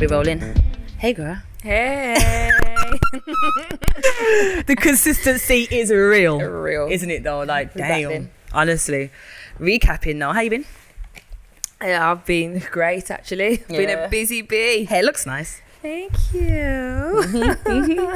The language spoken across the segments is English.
We're rolling. Hey, girl. Hey. The consistency is real. Real. Isn't it, though? Like, We're back damn. then. Honestly. Recapping now. How you been? Yeah, I've been great, actually. Been Yeah. a busy bee. Hair looks nice. Thank you.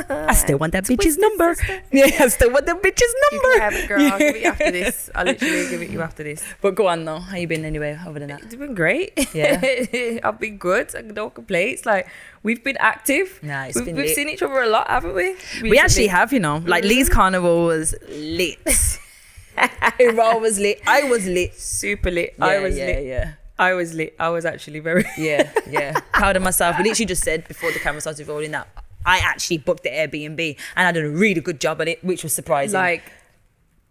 I still want that bitch's Twisted number. sister. Yeah, I still want that bitch's You number. can have it, girl. I'll give it you after this. I'll literally give it you after this. But go on, though. How you been anyway, other than that? It's been great. Yeah. I've been good. No complaints. Like, we've been active. Nah, it's We've been we've lit. seen each other a lot, haven't we? We actually have, you know. Like, Lee's Carnival was lit. Raw was lit. I was lit. super lit. Yeah, I was yeah, lit. yeah. I was lit. I was actually very. Yeah. Proud of myself. We literally just said before the camera started rolling that I actually booked the Airbnb and I did a really good job at it, which was surprising. Like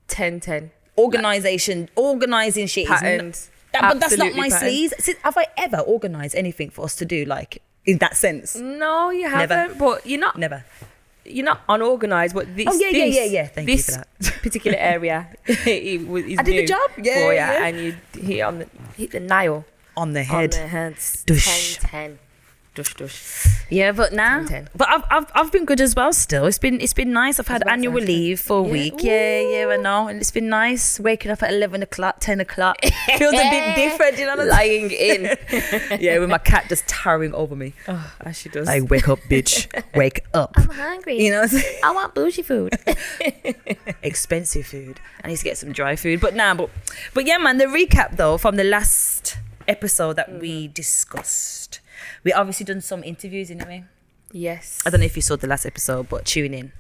10-10. Organising shit Patterns. is but that's not Absolutely my patterns. sleaze. Have I ever organised anything for us to do, like, in that sense? No, you Never. haven't. But you're not unorganized. But this, Oh, yeah. Thank you this for that. particular area, is I did the new job. Yeah, for yeah. ya, and you hit the nail On the on head. the heads. Dush. 10-10. Dush. Yeah, but now, 10-10. but I've been good as well. Still, it's been nice. I've had As well, annual actually. leave for a Yeah. week. Yeah, I know, and it's been nice. Waking up at 11 o'clock, 10 o'clock feels a bit different. You know what I'm Lying in. saying? Yeah, with my cat just towering over me. Oh, as she does. Like, wake up, bitch, wake up. I'm hungry. You know what I'm saying? I want bougie food. Expensive food. I need to get some dry food. But yeah, man. The recap though from the last episode that we discussed. We obviously done some interviews anyway. Yes. I don't know if you saw the last episode, but tune in.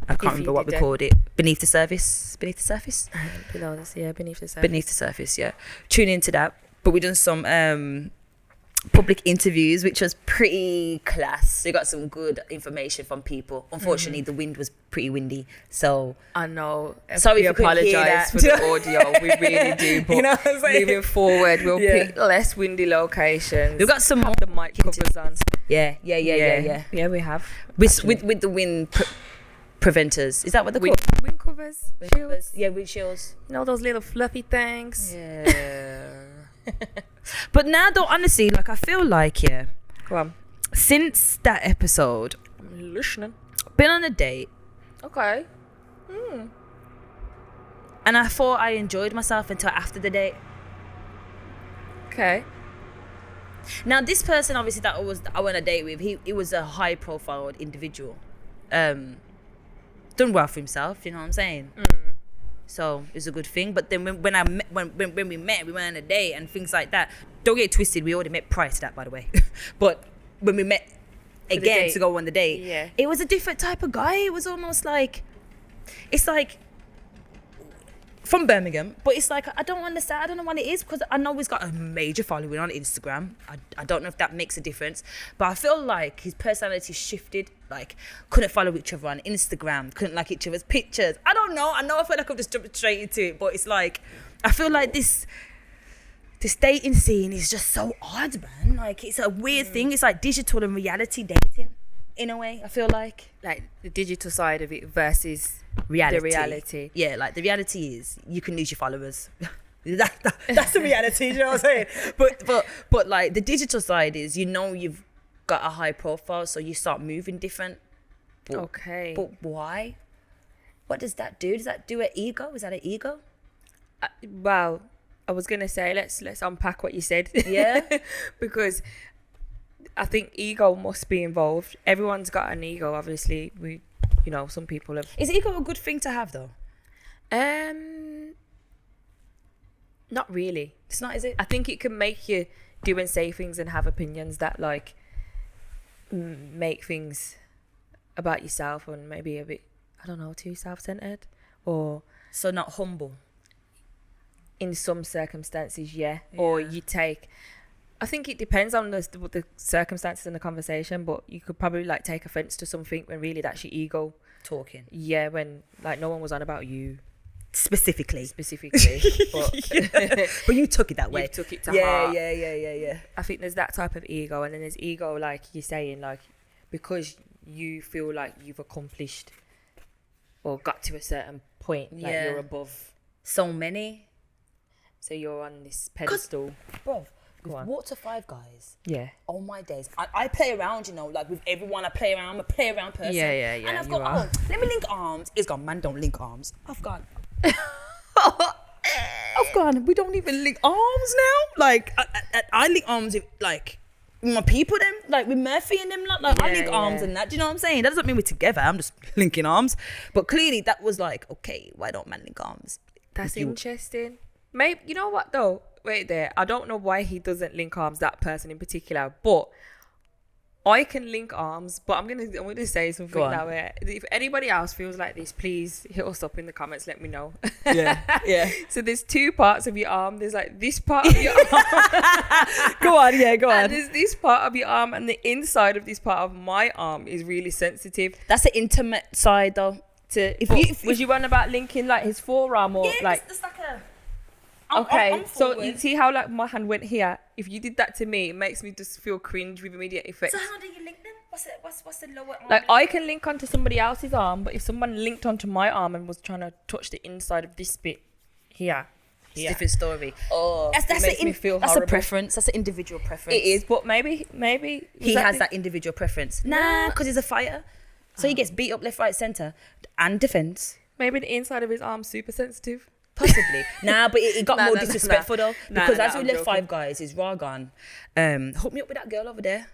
I can't remember you what we didn't. called it. Beneath the surface. Beneath the surface. Below this, yeah, beneath the surface. Beneath the surface. Yeah. Tune into that. But we done some public interviews, which was pretty class. We got some good information from people. Unfortunately, the wind was pretty windy, so I know. Sorry we if you couldn't hear apologise that. for the audio. We really do. But You know what I'm saying? moving forward, we'll Yeah. pick less windy locations. we've got some more. the mic covers on. Yeah. Yeah, we have. With the wind preventers. Is that what they're Wind, called? wind covers. Shields. Yeah, wind shields. You know those little fluffy things? Yeah. But now, though, honestly, like, I feel like, yeah, Go on. since that episode, I'm listening. been on a date, Okay. and I thought I enjoyed myself until after the date. Okay. Now, this person, obviously, that I went on a date with, he was a high-profile individual. Done well for himself, you know what I'm saying? So it's a good thing. But then when we met, we went on a date and things like that. Don't get it twisted. We already met prior to that, by the way. But when we met again date. to go on the date, Yeah. it was a different type of guy. It was almost like, it's like from Birmingham, but it's like, I don't understand. I don't know what it is, because I know he's got a major following on Instagram. I don't know if that makes a difference, but I feel like his personality shifted. Like, couldn't follow each other on Instagram, couldn't like each other's pictures. I don't know. I feel like I'm just jumping straight into it, but it's like, I feel like this dating scene is just so odd, man. Like, it's a weird thing. It's like digital and reality dating, in a way, I feel like. Like the digital side of it versus Reality. the reality. Yeah, like, the reality is you can lose your followers. That's the reality, you know what I'm saying? But like, the digital side is, you know, you've got a high profile, so you start moving different. Okay. But why? What does that do? Does that do an ego? Is that an ego? Well, I was gonna say let's unpack what you said. Yeah. Because I think ego must be involved. Everyone's got an ego, obviously. Some people have. Is ego a good thing to have, though? Not really. It's not, is it? I think it can make you do and say things and have opinions that like make things about yourself and maybe a bit, I don't know, too self-centered, or So not humble. in some circumstances, yeah. Or you take, I think it depends on the circumstances in the conversation, but you could probably like take offense to something when really that's your ego Talking. Yeah, when like no one was on about you Specifically. but But you took it that way. you took it to Yeah, heart. yeah. I think there's that type of ego, and then there's ego like you're saying, like because you feel like you've accomplished or got to a certain point, like Yeah. you're above, So many. so you're on this pedestal. Bro, Go on. Walked to Five Guys. Yeah. Oh my days. I play around, you know, like with everyone I play around. I'm a play around person. Yeah, And I've you got, are. let me link arms. It's gone, man, don't link arms. I've gone. I've gone, we don't even link arms now. Like, I link arms with, like, my people, them, like with Murphy and them, like I link arms and that. Do you know what I'm saying? That doesn't mean we're together. I'm just linking arms. But clearly that was like, okay, why don't man link arms? That's You- interesting. Maybe, you know what though? Wait there. I don't know why he doesn't link arms, that person in particular, but I can link arms, but I'm gonna say something Go on. now where if anybody else feels like this, please hit us up in the comments, let me know. Yeah. So there's two parts of your arm. There's like this part of your arm Go on, yeah, go and on. there's this part of your arm, and the inside of this part of my arm is really sensitive. That's the intimate side though. Was you on about linking like his forearm or like it's like a... okay, so you see how like my hand went here? If you did that to me, it makes me just feel cringe with immediate effect. So how do you link them? What's the lower arm? Like I can link onto somebody else's arm, but if someone linked onto my arm and was trying to touch the inside of this bit here, It's a different story. oh, That's it makes me feel that's a horrible. preference. That's an individual preference. It is, but maybe He has that individual preference. Nah, because he's a fighter. So he gets beat up left, right, centre and defence. Maybe the inside of his arm's super sensitive. Possibly. Nah, but it got Nah, more nah, disrespectful though. Nah, Because nah, as we I'm left joking. Five Guys, is raw gone. Hook me up with that girl over there.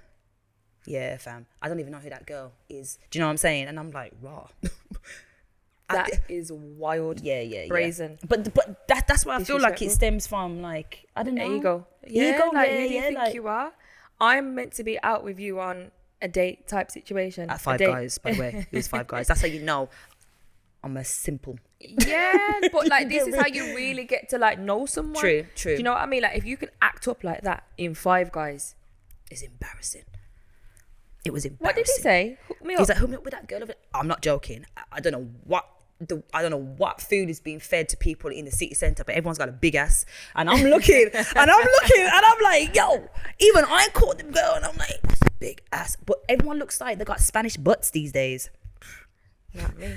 Yeah, fam. I don't even know who that girl is. Do you know what I'm saying? And I'm like, raw. That is wild. Yeah. Brazen. But that's why I feel like it Disrespectful. stems from, like, I don't know. Ego. Ego, like, yeah, who do you yeah, think like- you are? I'm meant to be out with you on a date type situation. At A Five date. Guys, by the way. It was Five Guys. That's how you know I'm a simple. Yeah, but like this is how you really get to like know someone. True. Do you know what I mean? Like if you can act up like that in Five Guys. It's embarrassing. It was embarrassing. What did he say? Hook me up. He's like, hook me up with that girl over there. I'm not joking. I don't know what I don't know what food is being fed to people in the city centre, but everyone's got a big ass. And I'm looking, and I'm like, yo, even I caught the girl, and I'm like, that's a big ass. But everyone looks like they got Spanish butts these days. Not me.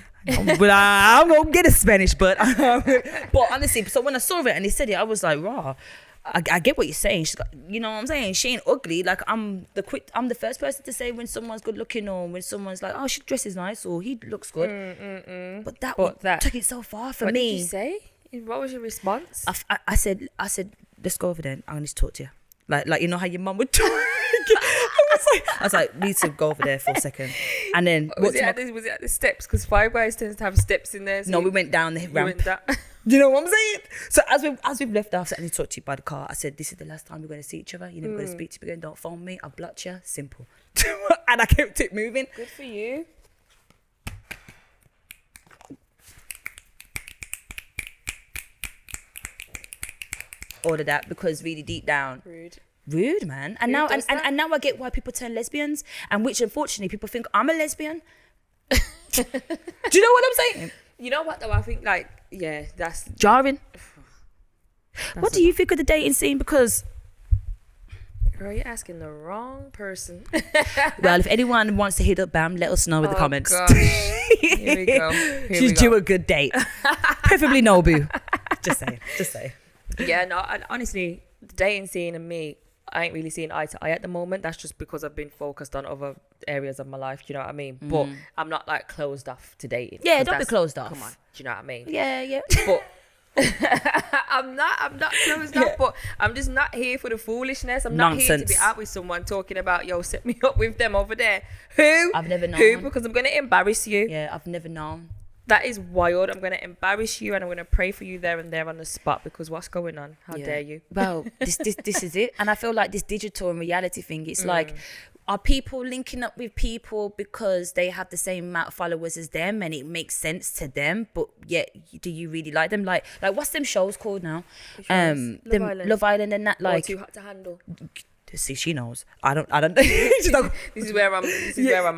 But I'm gonna get a Spanish butt. But honestly, so when I saw it and he said it, I was like, raw. I get what you're saying. She's got, you know what I'm saying? She ain't ugly. Like I'm the first person to say when someone's good looking or when someone's like, oh, she dresses nice or he looks good. But that one took it so far for What me. did you say? What was your response? I said, let's go over there. I need to talk to you. Like you know how your mum would talk. I was like, need to go over there for a second. And then was it at the steps? Because Five Guys tends to have steps in there. So no, we went down the you ramp. went down. Do you know what I'm saying? So as we've left off, I need to talk to you by the car. I said, this is the last time we're going to see each other. You're never going to speak to me again. Don't phone me. I've blocked you. Simple. And I kept it moving. Good for you. All of that because really deep down, Rude. man. And Who now does that? and now I get why people turn lesbians, and which unfortunately people think I'm a lesbian. Do you know what I'm saying? You know what though? I think like that's Jarring. What do you think of the dating scene? Because girl, you're asking the wrong person. well, if anyone wants to hit up Bam, let us know in the comments. Gosh. Here we go. She's due a good date, preferably Nobu. Just say. Yeah, no, and honestly, the dating scene and me, I ain't really seeing eye to eye at the moment. That's just because I've been focused on other areas of my life. Do you know what I mean? But I'm not like closed off to dating. Yeah, 'cause don't be that's- closed off. Come on, do you know what I mean? Yeah. But I'm not closed off. But I'm just not here for the foolishness. I'm not here to be Nonsense. out with someone talking about yo, set me up with them over there. Who? I've never Who? known. Because I'm gonna embarrass you. Yeah, I've never known. That is wild. I'm going to embarrass you and I'm going to pray for you there and there on the spot because what's going on? How dare you? Well, this is it. And I feel like this digital and reality thing, it's like, are people linking up with people because they have the same amount of followers as them and it makes sense to them, but yet do you really like them? Like what's them shows called now? ones? Love Island. Love Island and that, like, Too hot to handle. see, she knows. I don't She's like, This is where I'm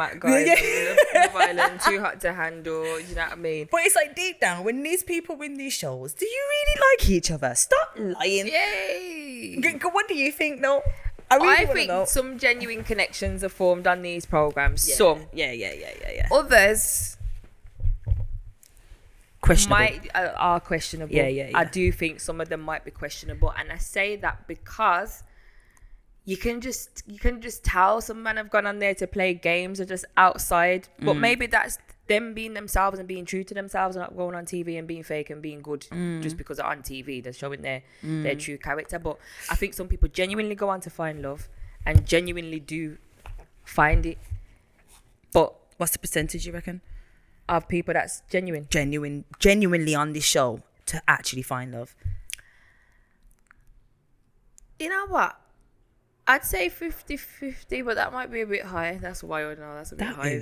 at, guys. Yeah. Love Island, Too Hot to Handle. You know what I mean? but it's like deep down, when these people win these shows, do you really like each other? Stop lying. Yay! What do you think, though? I really I wanna think know. some genuine connections are formed on these programs. Some. Yeah. Others Questionable. are questionable. Yeah. I do think some of them might be questionable, and I say that because you can just tell some men have gone on there to play games or just outside. But maybe that's them being themselves and being true to themselves and not going on TV and being fake and being good just because they're on TV. They're showing their true character. But I think some people genuinely go on to find love and genuinely do find it. But What's the percentage you reckon? Of people that's Genuinely on this show to actually find love? You know what? I'd say 50-50, but that might be a bit high. That's wild. No, that's a bit high.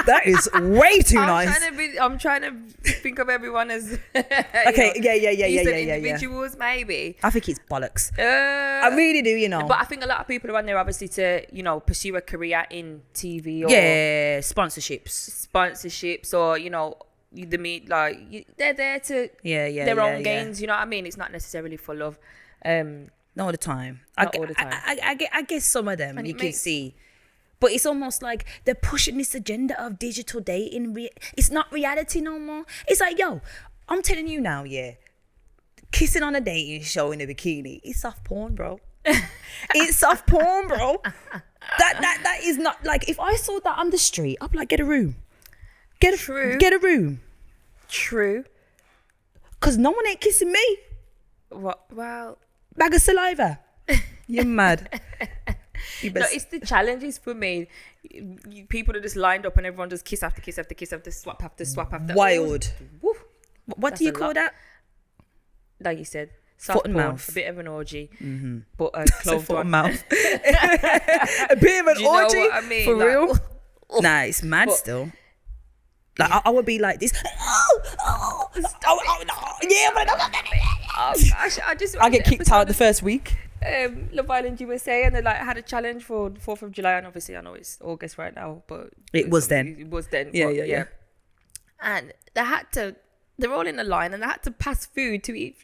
That is way too nice. I'm trying to think of everyone as okay. Yeah. individuals. Maybe. I think it's bollocks. I really do. But I think a lot of people are on there obviously to pursue a career in TV or sponsorships or they're there to their own gains. You know what I mean? It's not necessarily for love. Not all the time. Not all the time. I guess some of them and you can see. But it's almost like they're pushing this agenda of digital dating. It's not reality no more. It's like, yo, I'm telling you now, kissing on a dating show in a bikini, it's soft porn, bro. It's soft porn, bro. That is not, like, if I saw that on the street, I'd be like, get a room. Get a room. True. Because no one ain't kissing me. What? Well... Bag of saliva. You're mad. No, it's the challenges for me. People are just lined up and everyone just kiss after kiss after kiss after swap after swap after. Wild. What do you call that? Like you said, soft foot and mouth. A bit of an orgy. Mm-hmm. But a closed foot one. and mouth. A bit of an orgy. Know what I mean? For like, real? Nah, it's mad still. Like I would be like this. Oh gosh, I get kicked out the first week. Love Island USA, and they had a challenge for the 4th of July, and obviously I know it's August right now, but it was then. Yeah. And they're all in a line, and they had to pass food to eat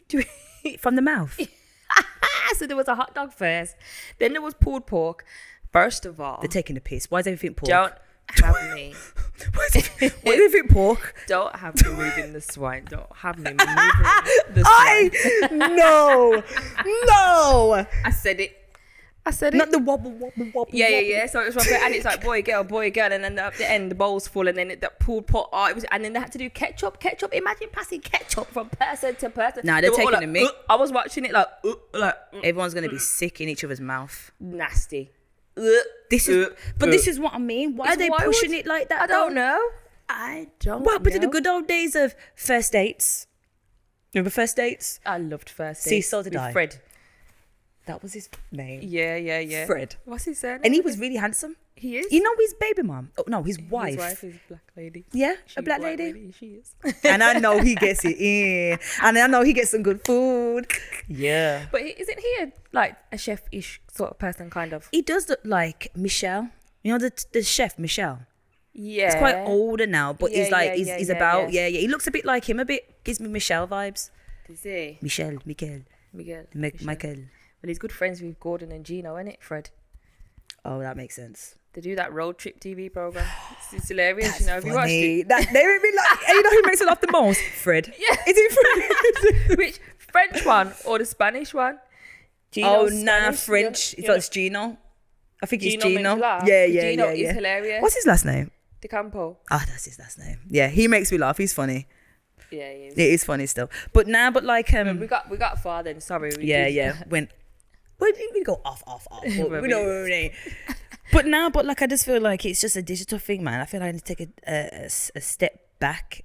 from the mouth. So there was a hot dog first, then there was pulled pork. First of all, they're taking the piss. Why is everything pork? Don't have me. Why is everything pork? Don't have me moving the swine. Don't have me moving the swine. No. I said it. Not the wobble. Yeah. So it was and it's like boy, girl, and then at the end the bowl's full, and then that pulled pot. And then they had to do ketchup. Imagine passing ketchup from person to person. Nah, they're taking the meat. I was watching it like. Everyone's gonna be sick in each other's mouth. Nasty. This is what I mean. Why are they pushing it like that? I don't know. What happened to the good old days of first dates? Remember first dates? I loved first dates. See, so did I. Fred. That was his name. Yeah. Fred. What's his surname? And he was really handsome. He is. You know his baby mom? Oh no, his wife. His wife is a black lady. Yeah, She's a black lady. She is. And I know he gets it in. And I know he gets some good food. Yeah. But isn't he a chef-ish sort of person, kind of? He does look like Michelle. You know the chef Michelle. Yeah. He's quite older now, but he's about. Yeah. He looks a bit like him. A bit gives me Michelle vibes. Does he? Michael. Michael. Well, he's good friends with Gordon and Gino, isn't it, Fred? Oh, that makes sense. They do that road trip TV program. It's hilarious, That's you know. Have you watched it? They would be like, and you know who makes it laugh the most? Fred. Yeah. Is it Fred? Which French one or the Spanish one? Gino's French. It's Gino. I think it's Gino. Yeah. Gino is hilarious. What's his last name? De Campo. That's his last name. Yeah, he makes me laugh. He's funny. Yeah, he is. It is funny still. But like we got far then. Sorry. Where did we go off? We know. But I just feel like it's just a digital thing, man. I feel like I need to take a step back.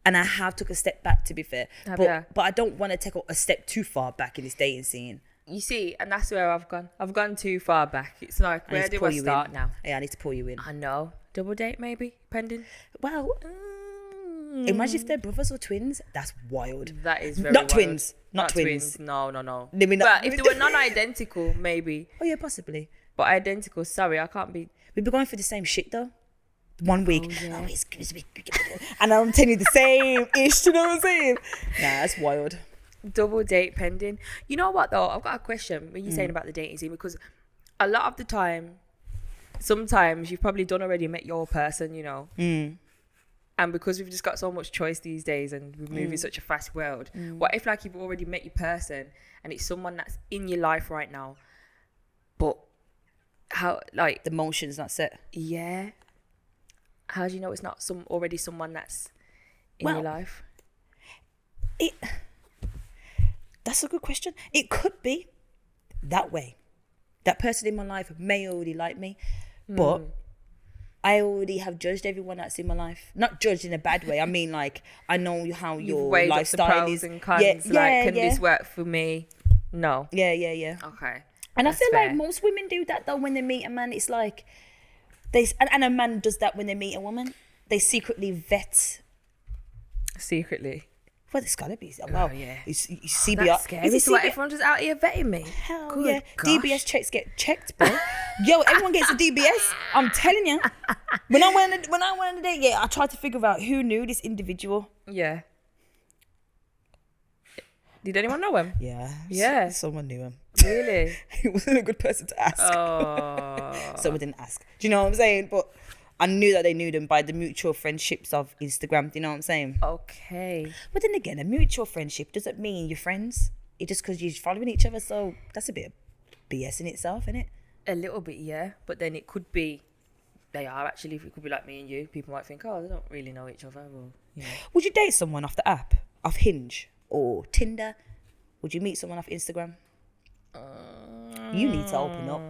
And I have took a step back, to be fair. But I don't want to take a step too far back in this dating scene. You see, and that's where I've gone. I've gone too far back. It's like, where do I start now? Yeah, I need to pull you in. I know. Double date, maybe, pending. Well, imagine if they're brothers or twins. That's wild. That is very not wild. twins. Not twins. No. But if they were non-identical, maybe. Oh yeah, possibly. But identical, sorry, I can't be. We've been going for the same shit though. 1 week. Oh, yeah. It's good. And I'm telling you the same ish. You know what I'm saying? Nah, that's wild. Double date pending. You know what though? I've got a question when you're saying about the dating scene, because a lot of the time, sometimes you've probably met your person, you know. And because we've just got so much choice these days and we move in such a fast world, what if you've already met your person and it's someone that's in your life right now, how, like, The motion's not set. yeah. How do you know it's not already someone that's in Well, your life? That's a good question. It could be that way. That person in my life may already like me, but I already have judged everyone that's in my life. Not judged in a bad way. I mean, like, I know how You've your weighed lifestyle up the pros is. and cons. Can this work for me? No. Yeah. Okay. And I That's feel fair. like most women do that though when they meet a man. It's like and a man does that when they meet a woman. They secretly vet. Secretly. Well, it's gotta be. Wow. yeah. It's CBR. That's scary. Is it So what, CBR? everyone's just out here vetting me? Hell Good yeah. gosh. DBS checks get checked, bro. Yo, everyone gets a DBS. I'm telling you. When I went on a date, I tried to figure out who knew this individual. Yeah. Did anyone know him? Yeah. Yeah. Someone knew him. Really? He wasn't a good person to ask. Oh. Someone didn't ask. Do you know what I'm saying? But I knew that they knew them by the mutual friendships of Instagram. Do you know what I'm saying? Okay. But then again, a mutual friendship doesn't mean you're friends. It's just because you're following each other. So that's a bit of BS in itself, isn't it? A little bit, yeah. But then it could be, they are actually, it could be like me and you. People might think, oh, they don't really know each other. Well, you know. Would you date someone off the app, off Hinge or Tinder? Would you meet someone off Instagram? You need to open up.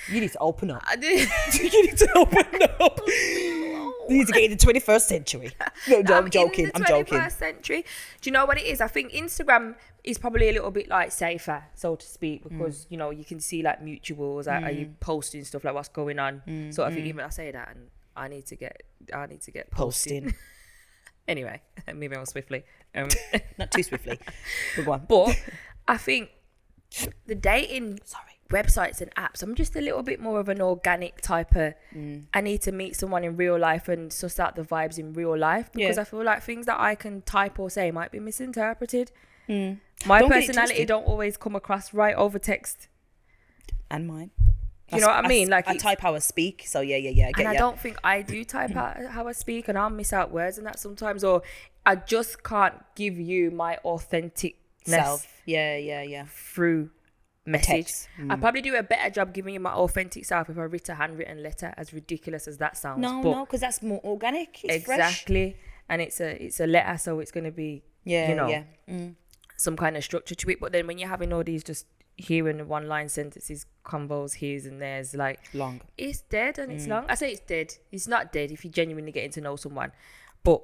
You need to open up. I do. You need to open up. You need to get in the 21st century. No, I'm joking. I'm joking. 21st century. Do you know what it is? I think Instagram is probably a little bit like safer, so to speak, because you know you can see like mutuals. Are you posting stuff like what's going on? So I think even I say that, and I need to get posting. Anyway, moving on swiftly. Not too swiftly. Good one. But I think the dating websites and apps, I'm just a little bit more of an organic type of, I need to meet someone in real life and suss out the vibes in real life, because I feel like things that I can type or say might be misinterpreted. My personality don't always come across right over text. And mine. You know what I mean? Like I type how I speak. So yeah. I don't think I do type how I speak, and I'll miss out words and that sometimes, or I just can't give you my authentic self. Yeah. Through message. Text. I probably do a better job giving you my authentic self if I write a handwritten letter, as ridiculous as that sounds. No, because that's more organic. It's exactly. fresh. And it's a letter, so it's going to be some kind of structure to it. But then when you're having all these just hearing one line sentences, convos, here's and there's, like, long. It's dead and it's long. I say it's dead. It's not dead if you're genuinely getting to know someone. But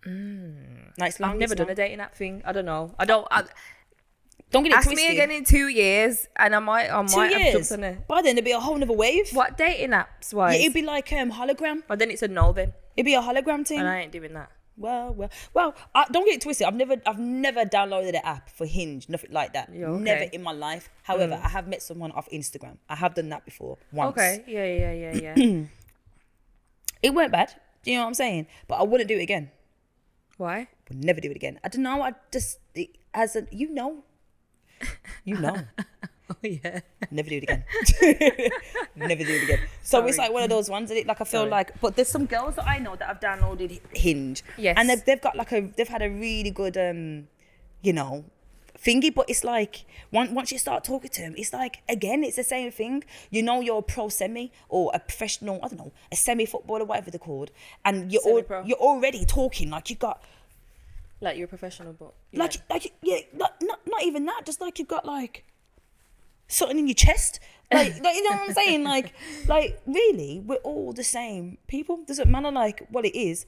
Nice long. I've never done a dating app thing. I don't know. Don't get it ask twisted. me again in 2 years, and I might 2 have years. jumped on it. By then there'd be a whole nother wave. What dating apps wise? Yeah, it'd be like hologram. But then it's a no then, It'd be a hologram thing. and I ain't doing that. Well. Don't get it twisted. I've never downloaded an app for Hinge, nothing like that. Yeah, okay. Never in my life. However, I have met someone off Instagram. I have done that before once. Okay. Yeah. It weren't bad. Do you know what I'm saying? But I wouldn't do it again. Why? Would never do it again. I don't know. I just you know. Oh yeah. Never do it again. Never do it again. So it's like one of those ones, isn't it? Like I feel like, but there's some girls that I know that have downloaded Hinge. Yes. And they've got they've had a really good, thingy. But it's like once you start talking to them, it's like again, it's the same thing. You know, you're a pro semi or a professional, I don't know, a semi footballer, whatever they're called, and you're already talking like you got. Like you're a professional, but Not even that. Just like you've got like something in your chest, like you know what I'm saying? Like really, we're all the same people. Doesn't matter like what it is.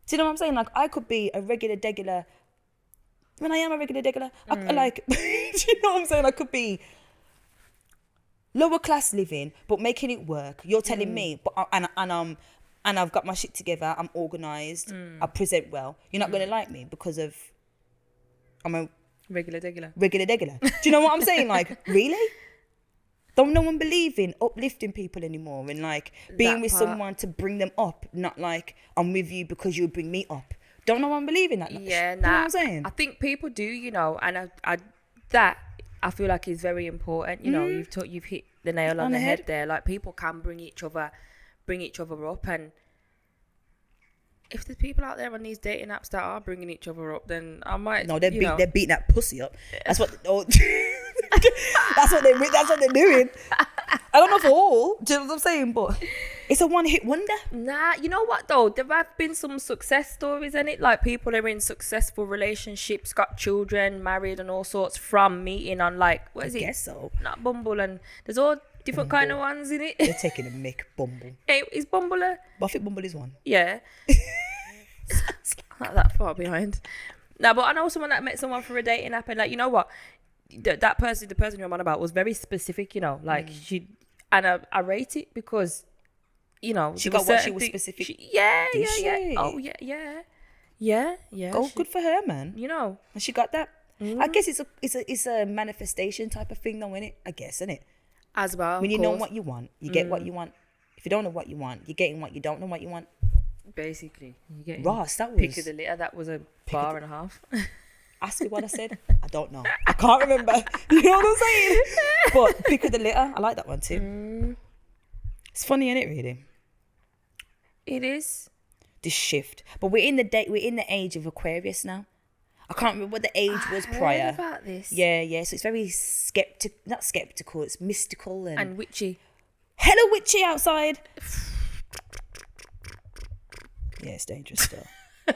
Do you know what I'm saying? Like I could be a regular degular. When I am a regular degular, I like. Do you know what I'm saying? I could be lower class living, but making it work. You're telling me, but and I've got my shit together. I'm organised. I present well. You're not going to like me because of I'm a regular degular. Do you know what I'm saying? Like, really? Don't no one believe in uplifting people anymore and like being with someone to bring them up, not like I'm with you because you bring me up. Don't no one believe in that? Yeah, you know what I'm saying? I think people do, you know, and I feel like is very important. You know, you've hit the nail on the head there. Like people can bring each other up, and if there's people out there on these dating apps that are bringing each other up, then I might. No, they're beating that pussy up. That's what. That's what they're doing. I don't know for all. Do you know what I'm saying? But it's a one-hit wonder. Nah, you know what though? There have been some success stories in it. Like people are in successful relationships, got children, married, and all sorts from meeting on like what is it? Guess so. Not Bumble, and there's all different kind of ones in it. They're taking a mick. Bumble. Hey, is Bumble a? But I think Bumble is one. Yeah. Not that far behind. No, but I know someone that met someone for a dating app, and like, you know what? That person, the person you're on about, was very specific. You know, like I rate it because, you know, She got what she was specific. Yeah. she? Oh yeah. Oh, good for her, man. You know, And she got that. I guess it's a manifestation type of thing, though, innit? I guess, innit? as well. When you know what you want, you get what you want. If you don't know what you want, you're getting what you don't know what you want. Basically, you get Ross, that pick was of the litter. That was a bar and a half. ask me what I said. I don't know. I can't remember. You know what I'm saying? But pick of the litter. I like that one too. It's funny, isn't it? Really, It is. this shift. But we're in the age of Aquarius now. I can't remember what the age was prior. Heard about this. Yeah. So it's very not skeptical. It's mystical And witchy. hella witchy outside. Yeah, it's dangerous still.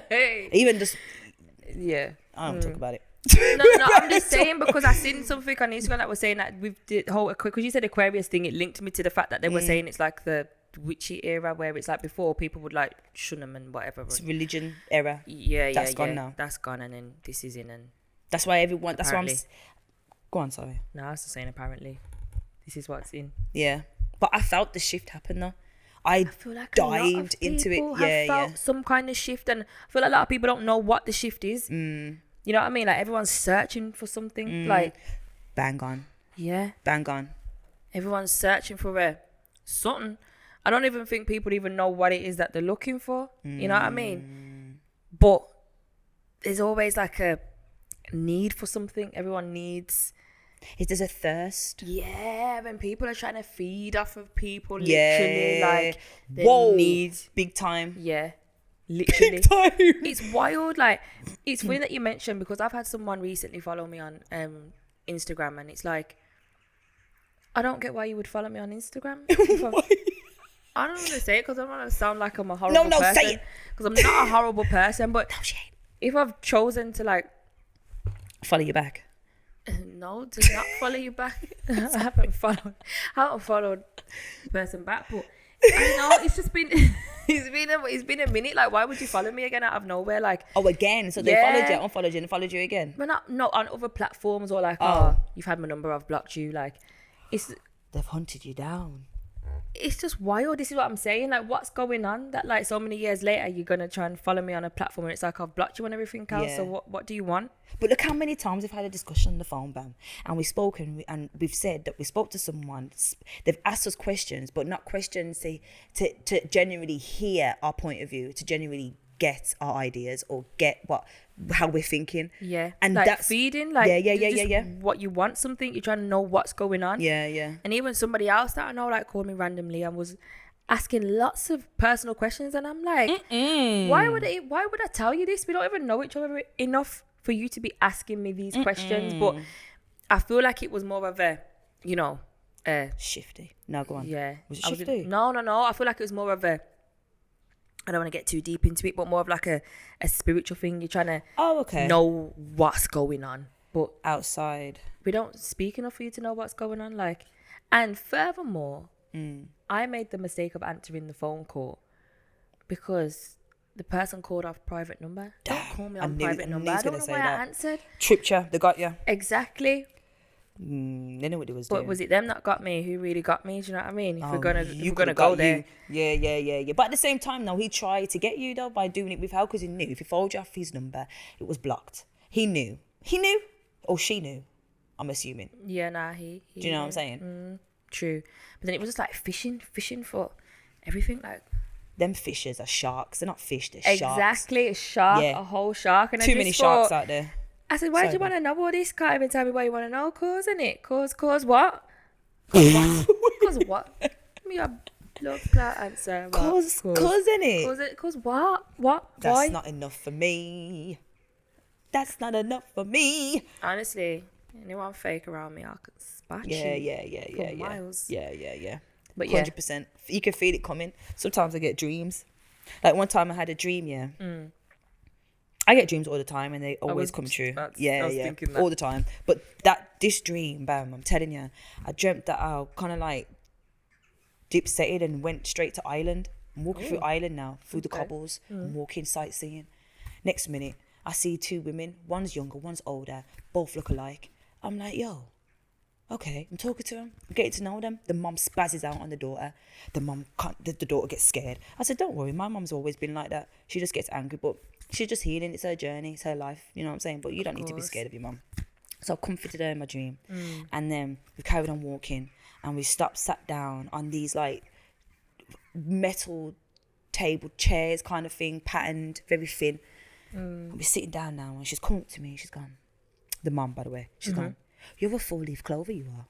Hey. Even just Yeah. I don't talk about it. No, I'm just saying because I seen something on Instagram that was saying that with the whole, because you said Aquarius thing, it linked me to the fact that they were saying it's like the witchy era where it's like before people would like shun them and whatever. It's religion era. Yeah. That's gone now. That's gone, and then this is in, and That's why everyone. That's why I'm. Apparently. Go on, sorry. now I was just saying apparently this is what's in. Yeah, but I felt the shift happen though. I feel like dived into it. Have felt some kind of shift, and I feel like a lot of people don't know what the shift is. You know what I mean? Like everyone's searching for something. Like bang on, bang on. on. Everyone's searching for something. I don't even think people even know what it is that they're looking for. You know what I mean? But there's always like a need for something. Everyone needs. There's a thirst. Yeah, when people are trying to feed off of people, Yeah. literally, like they Whoa, need. big time. Yeah, literally. Big time. It's wild. Like, it's funny that you mentioned, because I've had someone recently follow me on Instagram, and it's like, I don't get why you would follow me on Instagram. I don't want to say it because I don't want to sound like I'm a horrible person. No, say it. Because I'm not a horrible person, but if I've chosen to like, Follow you back. no, to not follow you back, I haven't followed the person back, but I know it's just been it's been a minute. Like, why would you follow me again out of nowhere? Like, Oh, again. So they Yeah. followed you, unfollowed you, and followed you again. but not on other platforms, or like, Oh. you've had my number, I've blocked you. Like, They've hunted you down. it's just wild. This is what I'm saying. Like, what's going on that like so many years later you're gonna try and follow me on a platform and it's like I've blocked you and everything else. Yeah. So what do you want? But look how many times we've had a discussion on the phone, Bam, and we've spoken and we've said that we spoke to someone. They've asked us questions, but not questions to genuinely hear our point of view, to genuinely get our ideas or get how we're thinking. Yeah, And like that's feeding. Like, yeah. What you want, something you're trying to know what's going on. Yeah. And even somebody else that I know like called me randomly and was asking lots of personal questions, and I'm like, why would I tell you this? We don't even know each other enough for you to be asking me these questions. But I feel like it was more of a, Shifty. No, go on. yeah. Was it shifty? No. I feel like it was more of a, I don't want to get too deep into it, but more of like a spiritual thing. You're trying to Oh, okay. know what's going on, but Outside. we don't speak enough for you to know what's going on. Like, and furthermore, I made the mistake of answering the phone call because the person called off private number. Don't call me on private number. I don't know why I answered. Tripped you. They got you. Exactly. They know what they was But doing. was it them that got me? Who really got me? Do you know what I mean? If we're You gonna could've go got there. you. Yeah. But at the same time, though, he tried to get you, though, by doing it with her, because he knew if he followed you off his number, it was blocked. He knew. Or she knew, I'm assuming. Yeah, nah, he Do you know what I'm saying? True. But then it was just like fishing for everything. Like, Them fishers are sharks. They're not fish, they're sharks. exactly, a shark, Yeah. a whole shark. And I Too just many thought- sharks out there. I said, why do Sorry, you want to know all this? Can't even tell me why you want to know. Cause, innit? Cause what? Cause what? Give me a blood clot answer. Cause, innit? Cause what? What? That's Why? not enough for me. That's not enough for me. Honestly, Anyone fake around me, I can spot Yeah, you. yeah. Miles. Yeah. But yeah. 100%. You can feel it coming. Sometimes I get dreams. Like one time I had a dream, yeah. I get dreams all the time and they always come true. I Yeah, was thinking that. all the time. But this dream, bam, I'm telling you, I dreamt that I kind of like dip-setted and went straight to Ireland. I'm walking through Ireland now, through the cobbles. I'm walking, sightseeing. Next minute, I see two women. One's younger, one's older. Both look alike. I'm like, yo, okay. I'm talking to them. I'm getting to know them. The mum spazzes out on the daughter. The mum can't, the daughter gets scared. I said, don't worry. My mum's always been like that. She just gets angry, but she's just healing. It's her journey. It's her life. You know what I'm saying? But you don't need to be scared of your mum. So I comforted her in my dream. And then we carried on walking. And we sat down on these like metal table chairs kind of thing, patterned, very thin. We're sitting down now and she's come up to me. She's gone. The mum, by the way. She's gone, you're a 4-leaf clover, you are.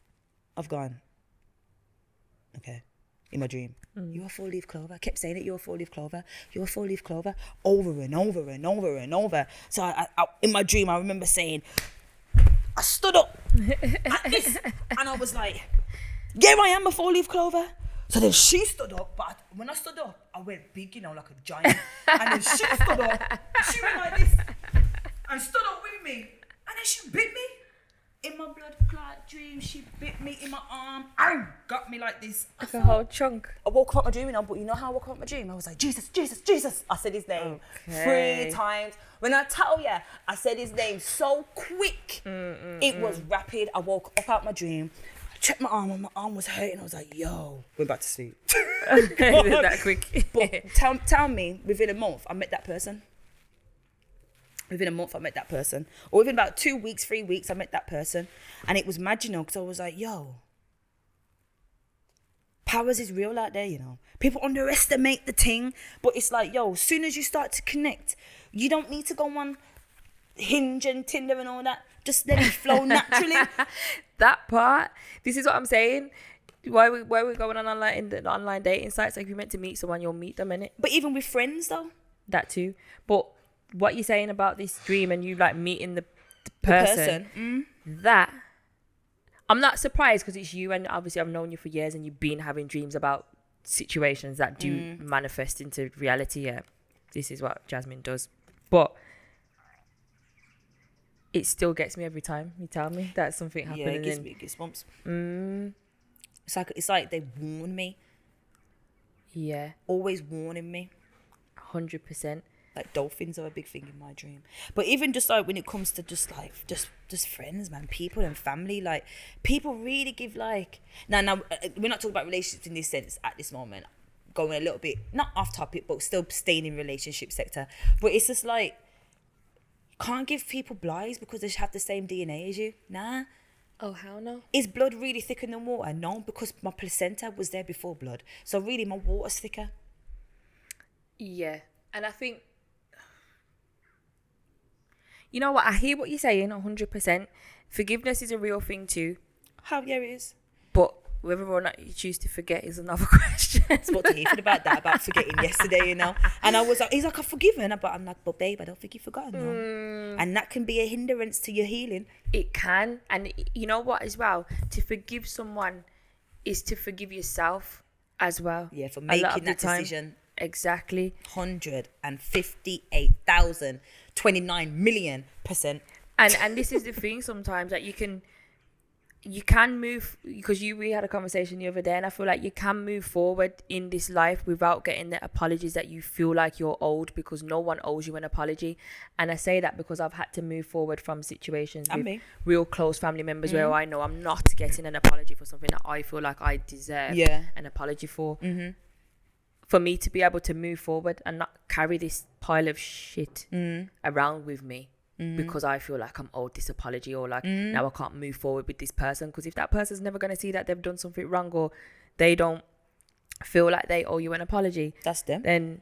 I've gone, okay. In my dream. You're a 4-leaf clover. I kept saying it, you're a 4-leaf clover. You're a 4-leaf clover. Over and over and over and over. So I in my dream, I remember saying, I stood up at this and I was like, yeah, I am a 4-leaf clover. So then she stood up, but when I stood up, I went big, like a giant. And then she stood up, she went like this, and stood up with me. And then she bit me. In my blood clot dream, she bit me in my arm. Ow! Got me like this. Like a whole chunk. I woke up my dream, but you know how I woke up my dream? I was like, Jesus, Jesus, Jesus. I said his name 3 times. When I tell you, I said his name so quick. It was rapid. I woke up out my dream. Checked my arm and my arm was hurting. I was like, yo, went back to sleep. That quick. But tell me, within a month, I met that person. Within a month, I met that person. Or within about 2 weeks, 3 weeks, I met that person. And it was mad, because I was like, yo, powers is real out there, People underestimate the thing. But it's like, yo, as soon as you start to connect, you don't need to go on Hinge and Tinder and all that. Just let it flow naturally. That part. This is what I'm saying. Why we're going on online dating sites? Like, if you're meant to meet someone, you'll meet them, innit? But even with friends, though. That too. But what you're saying about this dream and you like meeting the person. That I'm not surprised because it's you, and obviously I've known you for years and you've been having dreams about situations that do manifest into reality. Yeah, this is what Jasmine does. But it still gets me every time you tell me that something happened. Yeah, it gives me goosebumps. It's like they warn me. Yeah. Always warning me. 100%. Like dolphins are a big thing in my dream. But even just like when it comes to just friends, man, people and family, like people really give like... Now, we're not talking about relationships in this sense at this moment. Going a little bit, not off topic, but still staying in relationship sector. But it's just like, can't give people blights because they have the same DNA as you. Nah. Oh, hell no. Is blood really thicker than water? No, because my placenta was there before blood. So really, my water's thicker. Yeah. And I think, you know what? I hear what you're saying 100%. Forgiveness is a real thing too. Yeah, it is. But whether or not you choose to forget is another question. I spoke to Ethan about forgetting yesterday, And I was like, he's like, I've forgiven. But I'm like, but babe, I don't think you've forgotten, no. And that can be a hindrance to your healing. It can. And you know what as well? To forgive someone is to forgive yourself as well. Yeah, for making that decision. Exactly. 158,000, 29 million%. And this is the thing sometimes that you can move, because we had a conversation the other day, and I feel like you can move forward in this life without getting the apologies that you feel like you're owed, because no one owes you an apology. And I say that because I've had to move forward from situations with real close family members where I know I'm not getting an apology for something that I feel like I deserve an apology for. For me to be able to move forward and not carry this pile of shit around with me. Because I feel like I'm owed this apology, or like now I can't move forward with this person, because if that person's never going to see that they've done something wrong, or they don't feel like they owe you an apology, that's them. Then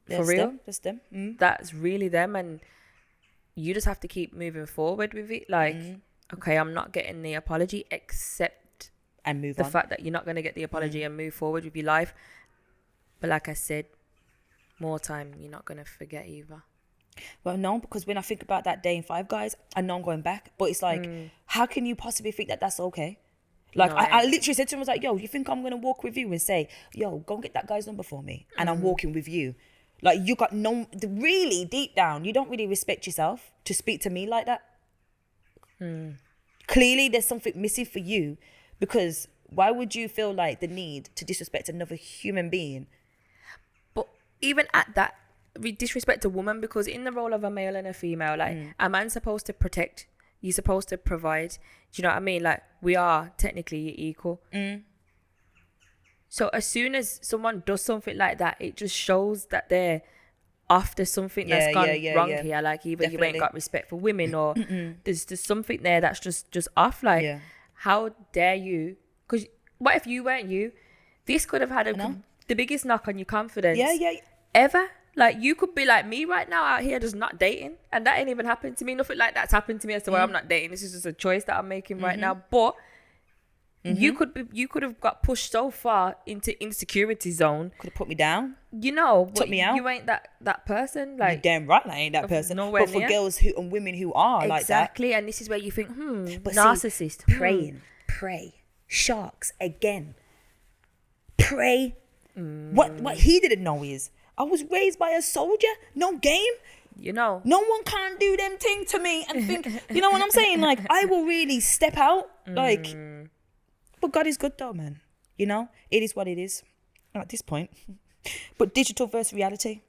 that's for real, them. That's them. That's really them, and you just have to keep moving forward with it. Like, okay, I'm not getting the apology, accept and move the on. fact that you're not going to get the apology and move forward with your life. But like I said, more time, you're not going to forget either. Well, no, because when I think about that day in Five Guys, I know I'm going back. But it's like, how can you possibly think that that's okay? Like, No, I literally said to him, I was like, yo, you think I'm going to walk with you and say, yo, go and get that guy's number for me? And I'm walking with you. Like, you got really deep down, you don't really respect yourself to speak to me like that. Clearly, there's something missing for you, because why would you feel like the need to disrespect another human being? But even at that, we disrespect a woman, because in the role of a male and a female, like a man's supposed to protect, you're supposed to provide. Do you know what I mean? Like, we are technically equal. So as soon as someone does something like that, it just shows that they're after something that's gone wrong here. Like, either you ain't got respect for women, or there's something there that's just off. Like, how dare you? Because what if you weren't you? This could have had the biggest knock on your confidence ever. Like, you could be like me right now out here just not dating, and that ain't even happened to me. Nothing like that's happened to me as to why I'm not dating. This is just a choice that I'm making right now. But you could have got pushed so far into insecurity zone. Could have put me down. You know, took me out. You ain't that person. Like, you're damn right, I ain't that person. Nowhere but for near. girls who and women who are like that, exactly. And this is where you think, but narcissist. See, pray, sharks again. Pray. What he didn't know is, I was raised by a soldier. No game. You know, no one can do them thing to me and think. You know what I'm saying? Like, I will really step out. Like, but God is good though, man. You know, it is what it is at this point. But digital versus reality.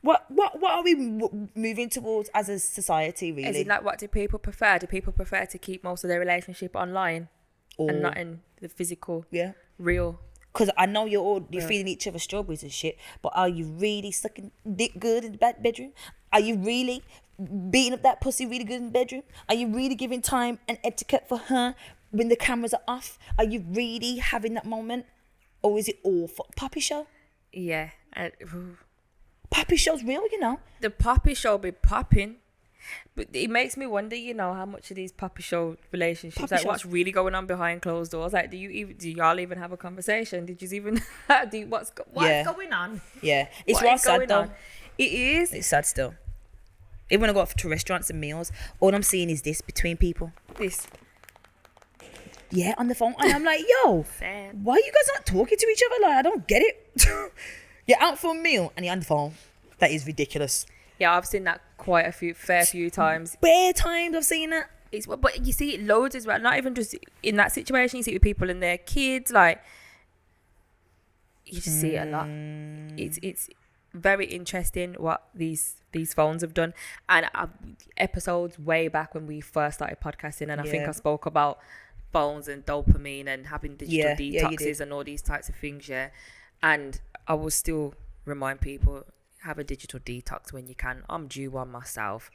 What are we moving towards as a society, really? Is it like, what do people prefer? Do people prefer to keep most of their relationship online and not in the physical, real? Because I know you're feeding each other strawberries and shit, but are you really sucking dick good in the bedroom? Are you really beating up that pussy really good in the bedroom? Are you really giving time and etiquette for her when the cameras are off? Are you really having that moment? Or is it all for puppy show? Yeah. Puppy show's real, you know. The puppy show be popping. But it makes me wonder, you know, how much of these puppy show relationships, like, what's really going on behind closed doors? Like, do y'all even have a conversation? Did you even what's going on? Yeah, it's real sad though. It is. It's sad still. Even when I go out to restaurants and meals, all I'm seeing is this between people. This. Yeah, on the phone, and I'm like, yo, sad. Why are you guys not talking to each other? Like, I don't get it. You're out for a meal and you're on the phone. That is ridiculous. Yeah, I've seen that quite a fair few times. Bare times I've seen that. But you see it loads as well. Not even just in that situation. You see it with people and their kids. Like, you just see it a lot. It's very interesting what these phones have done. And episodes way back when we first started podcasting, and I think I spoke about phones and dopamine and having digital detoxes and all these types of things. Yeah, and I will still remind people, have a digital detox when you can. I'm due one myself,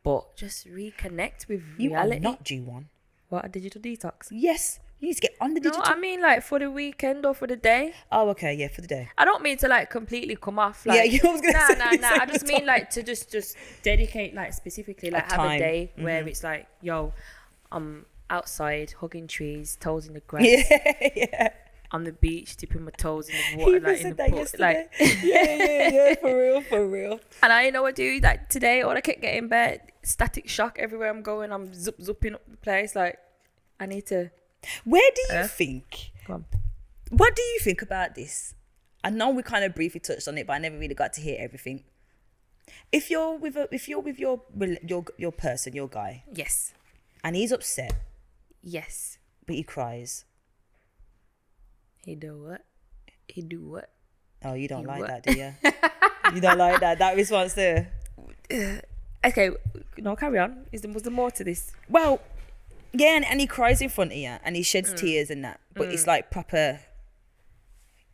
but just reconnect with reality. You are not due one. What, a digital detox? Yes, you need to get on the digital. No, I mean, like, for the weekend or for the day. Oh, okay, yeah, for the day. I don't mean to, like, completely come off. Like, yeah, you was gonna say. Nah. I just mean, like, to just dedicate, like, specifically, like, have a day where it's like, yo, I'm outside hugging trees, toes in the grass. Yeah. On the beach, dipping my toes in the water, like, in the pool. Like, yeah, for real. And I know I do. Like, today, all I kept getting bed, static shock everywhere I'm going. I'm zipping up the place. Like, I need to. Where do you think? Go on. What do you think about this? I know we kind of briefly touched on it, but I never really got to hear everything. If you're with your person, your guy, yes, and he's upset, yes, but he cries. He do what? Oh, you don't like that, do you? You don't like that response there. Okay, no, carry on. Was there more to this? Well, yeah, and he cries in front of you, and he sheds tears and that, but it's like proper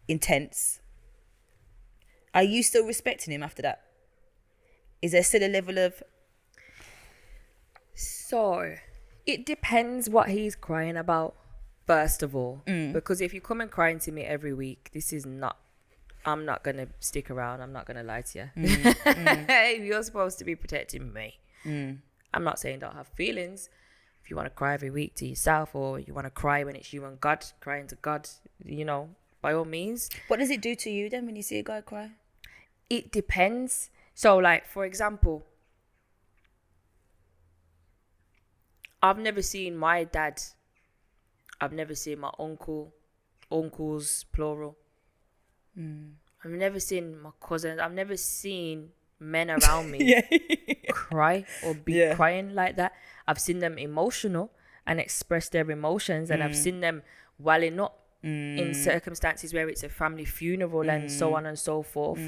intense. Are you still respecting him after that? Is there still a level of? So, it depends what he's crying about. First of all, because if you come and crying to me every week, I'm not going to stick around. I'm not going to lie to you. You're supposed to be protecting me. I'm not saying don't have feelings. If you want to cry every week to yourself, or you want to cry when it's you and God, crying to God, you know, by all means. What does it do to you then when you see a guy cry? It depends. So, like, for example, I've never seen my dad. I've never seen my uncles, plural. I've never seen my cousins. I've never seen men around me cry or be crying like that. I've seen them emotional and express their emotions, and I've seen them welling up in circumstances where it's a family funeral and so on and so forth.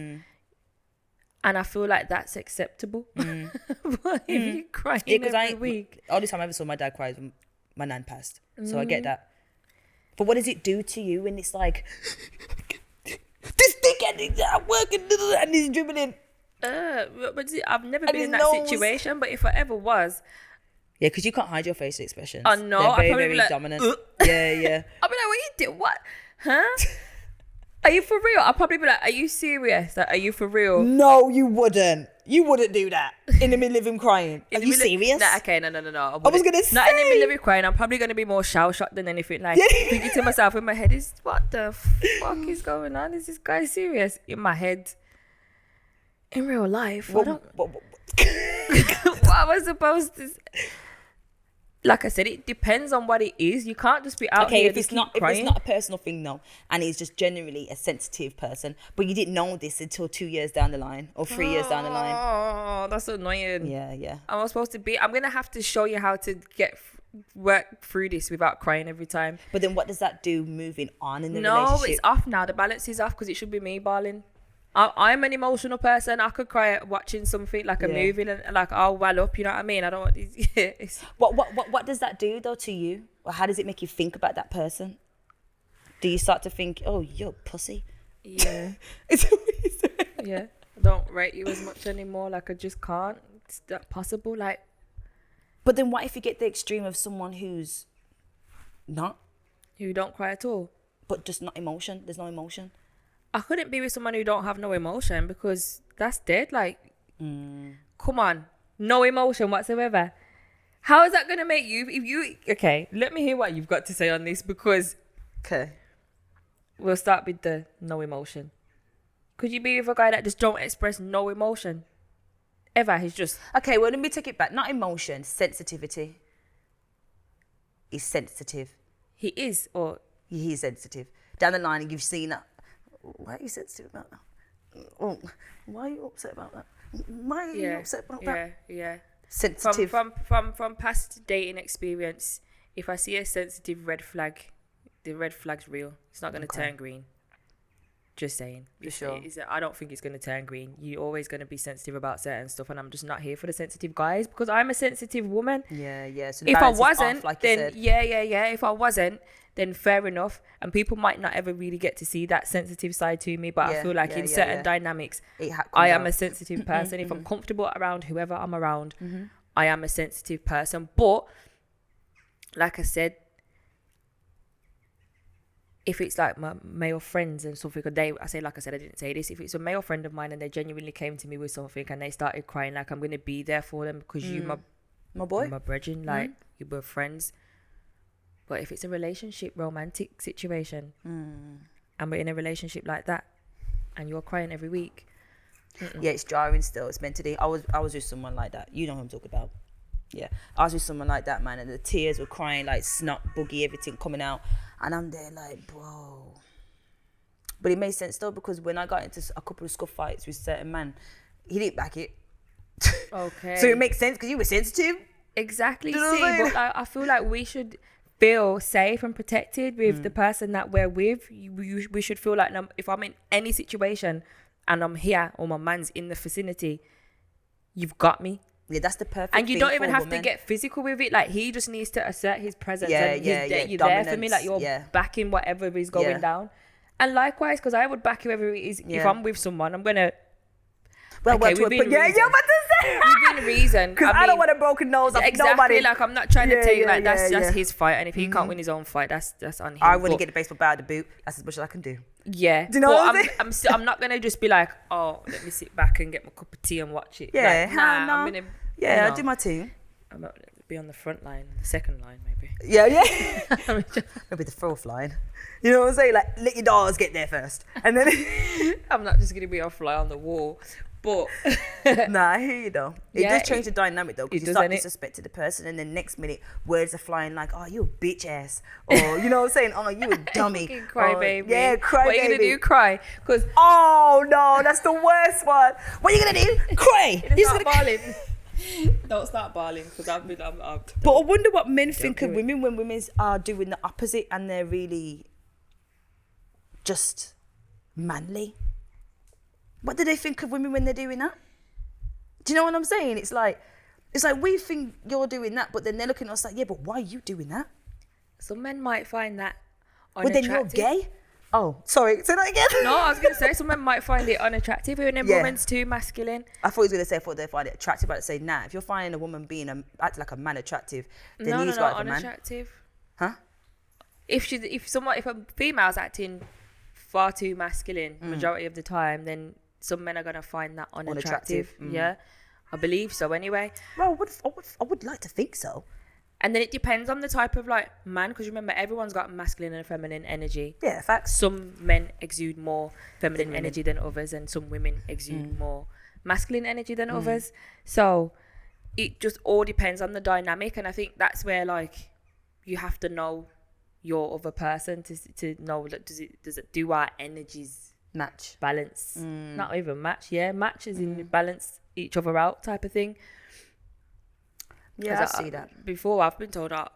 And I feel like that's acceptable. But if you're crying every week. All the time I ever saw my dad cry when my nan passed. So I get that. But what does it do to you when it's like, this dickhead is at work and he's dribbling? But see, I've never been in that situation, but if I ever was. Yeah, because you can't hide your facial expressions. Oh, no. They're very, I'll very like, dominant. Yeah. I'll be like, what you did? What? Huh? Are you for real? I'll probably be like, are you serious? Like, are you for real? No, you wouldn't. You wouldn't do that in the middle of him crying. Are you serious? Nah, okay, no. I was going to say. Not in the middle of him crying. I'm probably going to be more shell-shocked than anything. Like, thinking to myself in my head, what the fuck is going on? Is this guy serious? In my head. In real life, what am I supposed to say? Like I said, it depends on what it is. You can't just be out here if it's not a personal thing, no, and he's just generally a sensitive person, but you didn't know this until 2 years down the line or 3 years down the line. Oh, that's annoying. Yeah. I'm supposed to be. I'm gonna have to show you how to work through this without crying every time. But then, what does that do moving on in the relationship? No, it's off now. The balance is off because it should be me balling. I'm an emotional person. I could cry watching something like a movie and like I'll well up. You know what I mean? I don't want these. What does that do though to you? Or how does it make you think about that person? Do you start to think, oh, you're a pussy? Yeah. Yeah. I don't rate you as much anymore. Like I just can't. It's that possible. Like. But then what if you get the extreme of someone who's not? Who don't cry at all? But just not emotion. There's no emotion. I couldn't be with someone who don't have no emotion because that's dead. Like, come on, no emotion whatsoever. How is that gonna make you? Okay, let me hear what you've got to say on this because. Okay. We'll start with the no emotion. Could you be with a guy that just don't express no emotion? Ever? He's just. Okay, well, let me take it back. Not emotion, sensitivity. He's sensitive. He is, or. He is sensitive. Down the line, you've seen that. Why are you sensitive about that? Oh, why are you upset about that? Why are you upset about that? Yeah. Sensitive. From past dating experience, if I see a sensitive red flag, the red flag's real. It's not going to turn green. Just saying. For sure. I don't think it's going to turn green. You're always going to be sensitive about certain stuff, and I'm just not here for the sensitive guys because I'm a sensitive woman. Yeah. So if I wasn't, then If I wasn't, then fair enough. And people might not ever really get to see that sensitive side to me, but I feel like in certain dynamics, I am a sensitive person. If I'm comfortable around whoever I'm around, I am a sensitive person. But like I said, if it's like my male friends and something, I didn't say this. If it's a male friend of mine and they genuinely came to me with something and they started crying, like I'm gonna be there for them because you my boy, my brethren, like you were friends. But if it's a relationship, romantic situation, and we're in a relationship like that, and you're crying every week, yeah, it's jarring. Still, it's meant to be. I was with someone like that. You know who I'm talking about. Yeah, I was with someone like that, man, and the tears were crying like snot, boogie, everything coming out, and I'm there like, bro. But it made sense though because when I got into a couple of scuff fights with certain man, he didn't back it. Okay. So it makes sense because you were sensitive. Exactly. But I feel like we should feel safe and protected with the person that we're with. We should feel like if I'm in any situation and I'm here or my man's in the vicinity, you've got me. Yeah, that's the perfect and you thing don't even have woman. to get physical with it. Like he just needs to assert his presence. You're there for me. Like you're backing whatever is going down. And likewise, because I would back whoever it is. If I'm with someone, I'm gonna. We've been reason. Because I don't want a broken nose of nobody. Like I'm not trying to tell you like that's his fight, and if he can't win his own fight, that's on him. I want to get the baseball bat out of the boot. That's as much as I can do. Yeah, do you know what I'm saying? I'm not gonna just be like, oh, let me sit back and get my cup of tea and watch it. Yeah, like, I'm gonna. I'll do my thing. I'm not be on the front line, the second line maybe. Yeah. Maybe the fourth line. You know what I'm saying? Like let your dogs get there first, and then I'm not just gonna be a fly on the wall. But Nah, I hear you though. It Yeah, does change the dynamic though, because it you does, start innit? disrespecting the person, and then next minute words are flying like, "Oh, you a bitch ass," or you know what I'm saying? "Oh, you a dummy." fucking cry Or, baby. Yeah, cry What are you baby. gonna do? Cry? Because Oh no, that's the worst one. What are you gonna do? Cry. You're just start gonna- bawling. Don't start bawling because I'm But I wonder what men think of do it. women when women are doing the opposite and they're really just manly. What do they think of women when they're doing that? Do you know what I'm saying? It's like we think you're doing that, but then they're looking at us like, yeah, but why are you doing that? Some men might find that Well, unattractive. then you're gay. Oh, sorry. Say that again. No, I was going to say some men might find it unattractive and then Yeah. women's too masculine. I thought he was going to say, I thought they find it attractive, but I'd say, nah, if you're finding a woman acting like a man attractive, then No, he's got a man. unattractive. Huh? If a female's acting far too masculine majority of the time, then some men are going to find that unattractive. Unattractive, Yeah, I believe so anyway. Well, I would like to think so. And then it depends on the type of like man, because remember everyone's got masculine and feminine energy. Yeah, facts. Some men exude more feminine women. energy than others, and some women exude more masculine energy than others. So it just all depends on the dynamic, and I think that's where like you have to know your other person to know that do our energies Match. balance? Not even match, match is in balance each other out type of thing. Yeah, I 'Cause see that. Before I've been told that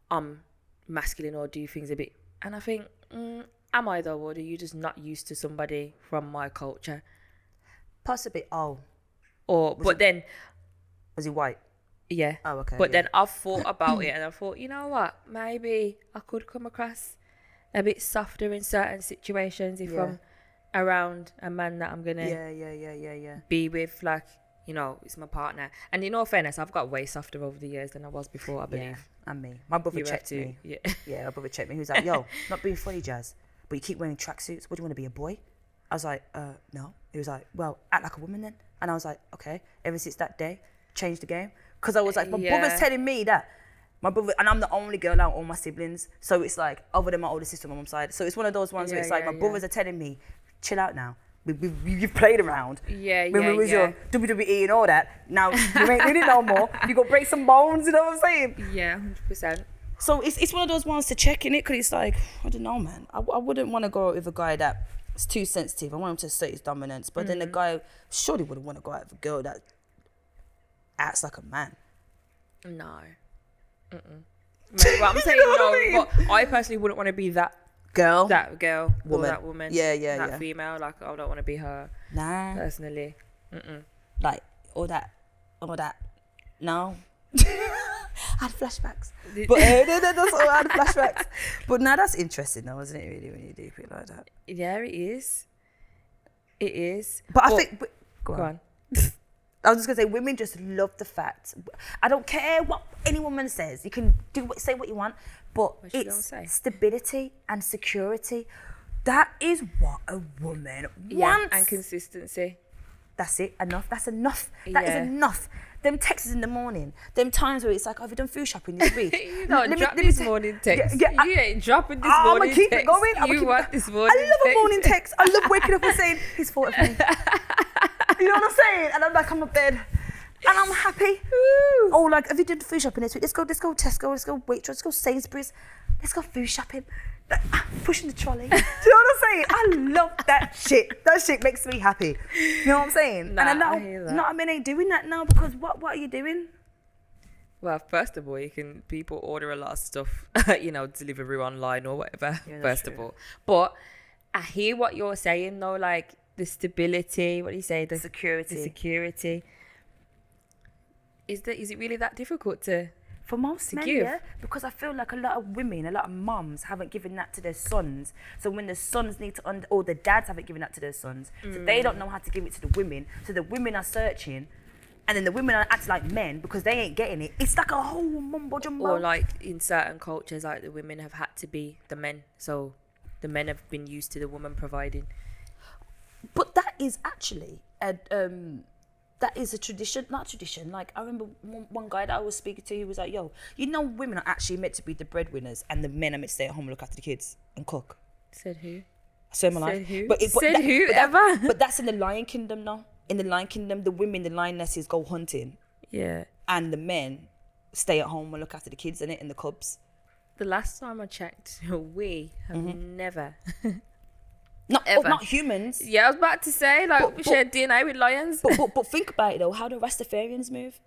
I'm masculine or do things a bit, and I think, am I though, or are you just not used to somebody from my culture? Possibly. Oh, Then, was he white? yeah. Oh, okay. But yeah. then I've thought about it, and I thought, you know what? Maybe I could come across a bit softer in certain situations if Yeah. I'm around a man that I'm gonna Yeah. be with, like, you know, it's my partner. And in all fairness, I've got way softer over the years than I was before, I believe. Yeah, and me. My brother You have checked to, me. yeah. Yeah, my brother checked me. He was like, yo, not being funny, Jazz, but you keep wearing tracksuits. What do you want to be, a boy? I was like, no. He was like, well, act like a woman then. And I was like, okay. Ever since that day, changed the game. Because I was like, my Yeah. brother's telling me that. My brother, and I'm the only girl out of all my siblings. So it's like, other than my older sister on my mum's side. So it's one of those ones where Yeah, it's like, yeah, my yeah. brothers are telling me, chill out now. You've played around. Yeah, when yeah, we was yeah. young, WWE and all that. Now you ain't doing it no more. You got to break some bones, you know what I'm saying? Yeah, 100%. So it's one of those ones to check in it, because it's like, I don't know, man. I wouldn't want to go out with a guy that's too sensitive. I want him to assert his dominance. But then the guy surely wouldn't want to go out with a girl that acts like a man. No. Well, I'm saying no, but I personally wouldn't want to be that Girl? girl Woman. or that woman. Yeah, that yeah. female. Like, I don't want to be her Nah. personally. Like, all that. No. I had flashbacks. But that's all, I had flashbacks. But now that's interesting though, isn't it, really, when you do it like that? Yeah, it is. It is. But I think... Go Go on. on. I was just gonna say, women just love the fact. I don't care what any woman says. You can say what you want, but What she gonna it's say? stability and security. That is what a woman Yeah, wants. and consistency. That's it. Enough. That's enough. That is Yeah. enough. Them texts in the morning. Them times where it's like, oh, have you done food shopping this week? You don't drop this morning text. Yeah, You ain't dropping this I'ma morning keep text. it going. I'ma You keep want it this going. morning I love text. a morning text. I love waking up and saying, he's thought of me. You know what I'm saying? And I'm like, I'm up bed. And I'm happy. Oh, like, have you done food shopping this week? Let's go Tesco, let's go Waitrose, let's go Sainsbury's, let's go food shopping. Like, pushing the trolley. Do you know what I'm saying? I love that shit. That shit makes me happy. You know what I'm saying? Nah, and I hear that. not many ain't doing that now, because what are you doing? Well, first of all, people order a lot of stuff, delivery online or whatever, Yeah, that's first true. of all. But I hear what you're saying though, like the stability, what do you say? The Security. The security. Is it really that difficult to... For most men, give. yeah, because I feel like a lot of women, a lot of mums haven't given that to their sons. So when the sons need to, or the dads haven't given that to their sons, so they don't know how to give it to the women. So the women are searching, and then the women are acting like men because they ain't getting it. It's like a whole mumbo jumbo. Or like in certain cultures, like the women have had to be the men. So the men have been used to the woman providing. But that is actually that is a tradition, not tradition. Like, I remember one guy that I was speaking to, he was like, yo, women are actually meant to be the breadwinners and the men are meant to stay at home and look after the kids and cook. Said who? I swear my Said life. who? But Said who ever? But that's in the Lion Kingdom now. in the Lion Kingdom, the women, the lionesses, go hunting, Yeah. and the men stay at home and look after the kids in it and the cubs. The last time I checked, we have never. Ever. Not humans. Yeah, I was about to say, like, But- we share DNA with lions. But think about it though. How do Rastafarians move?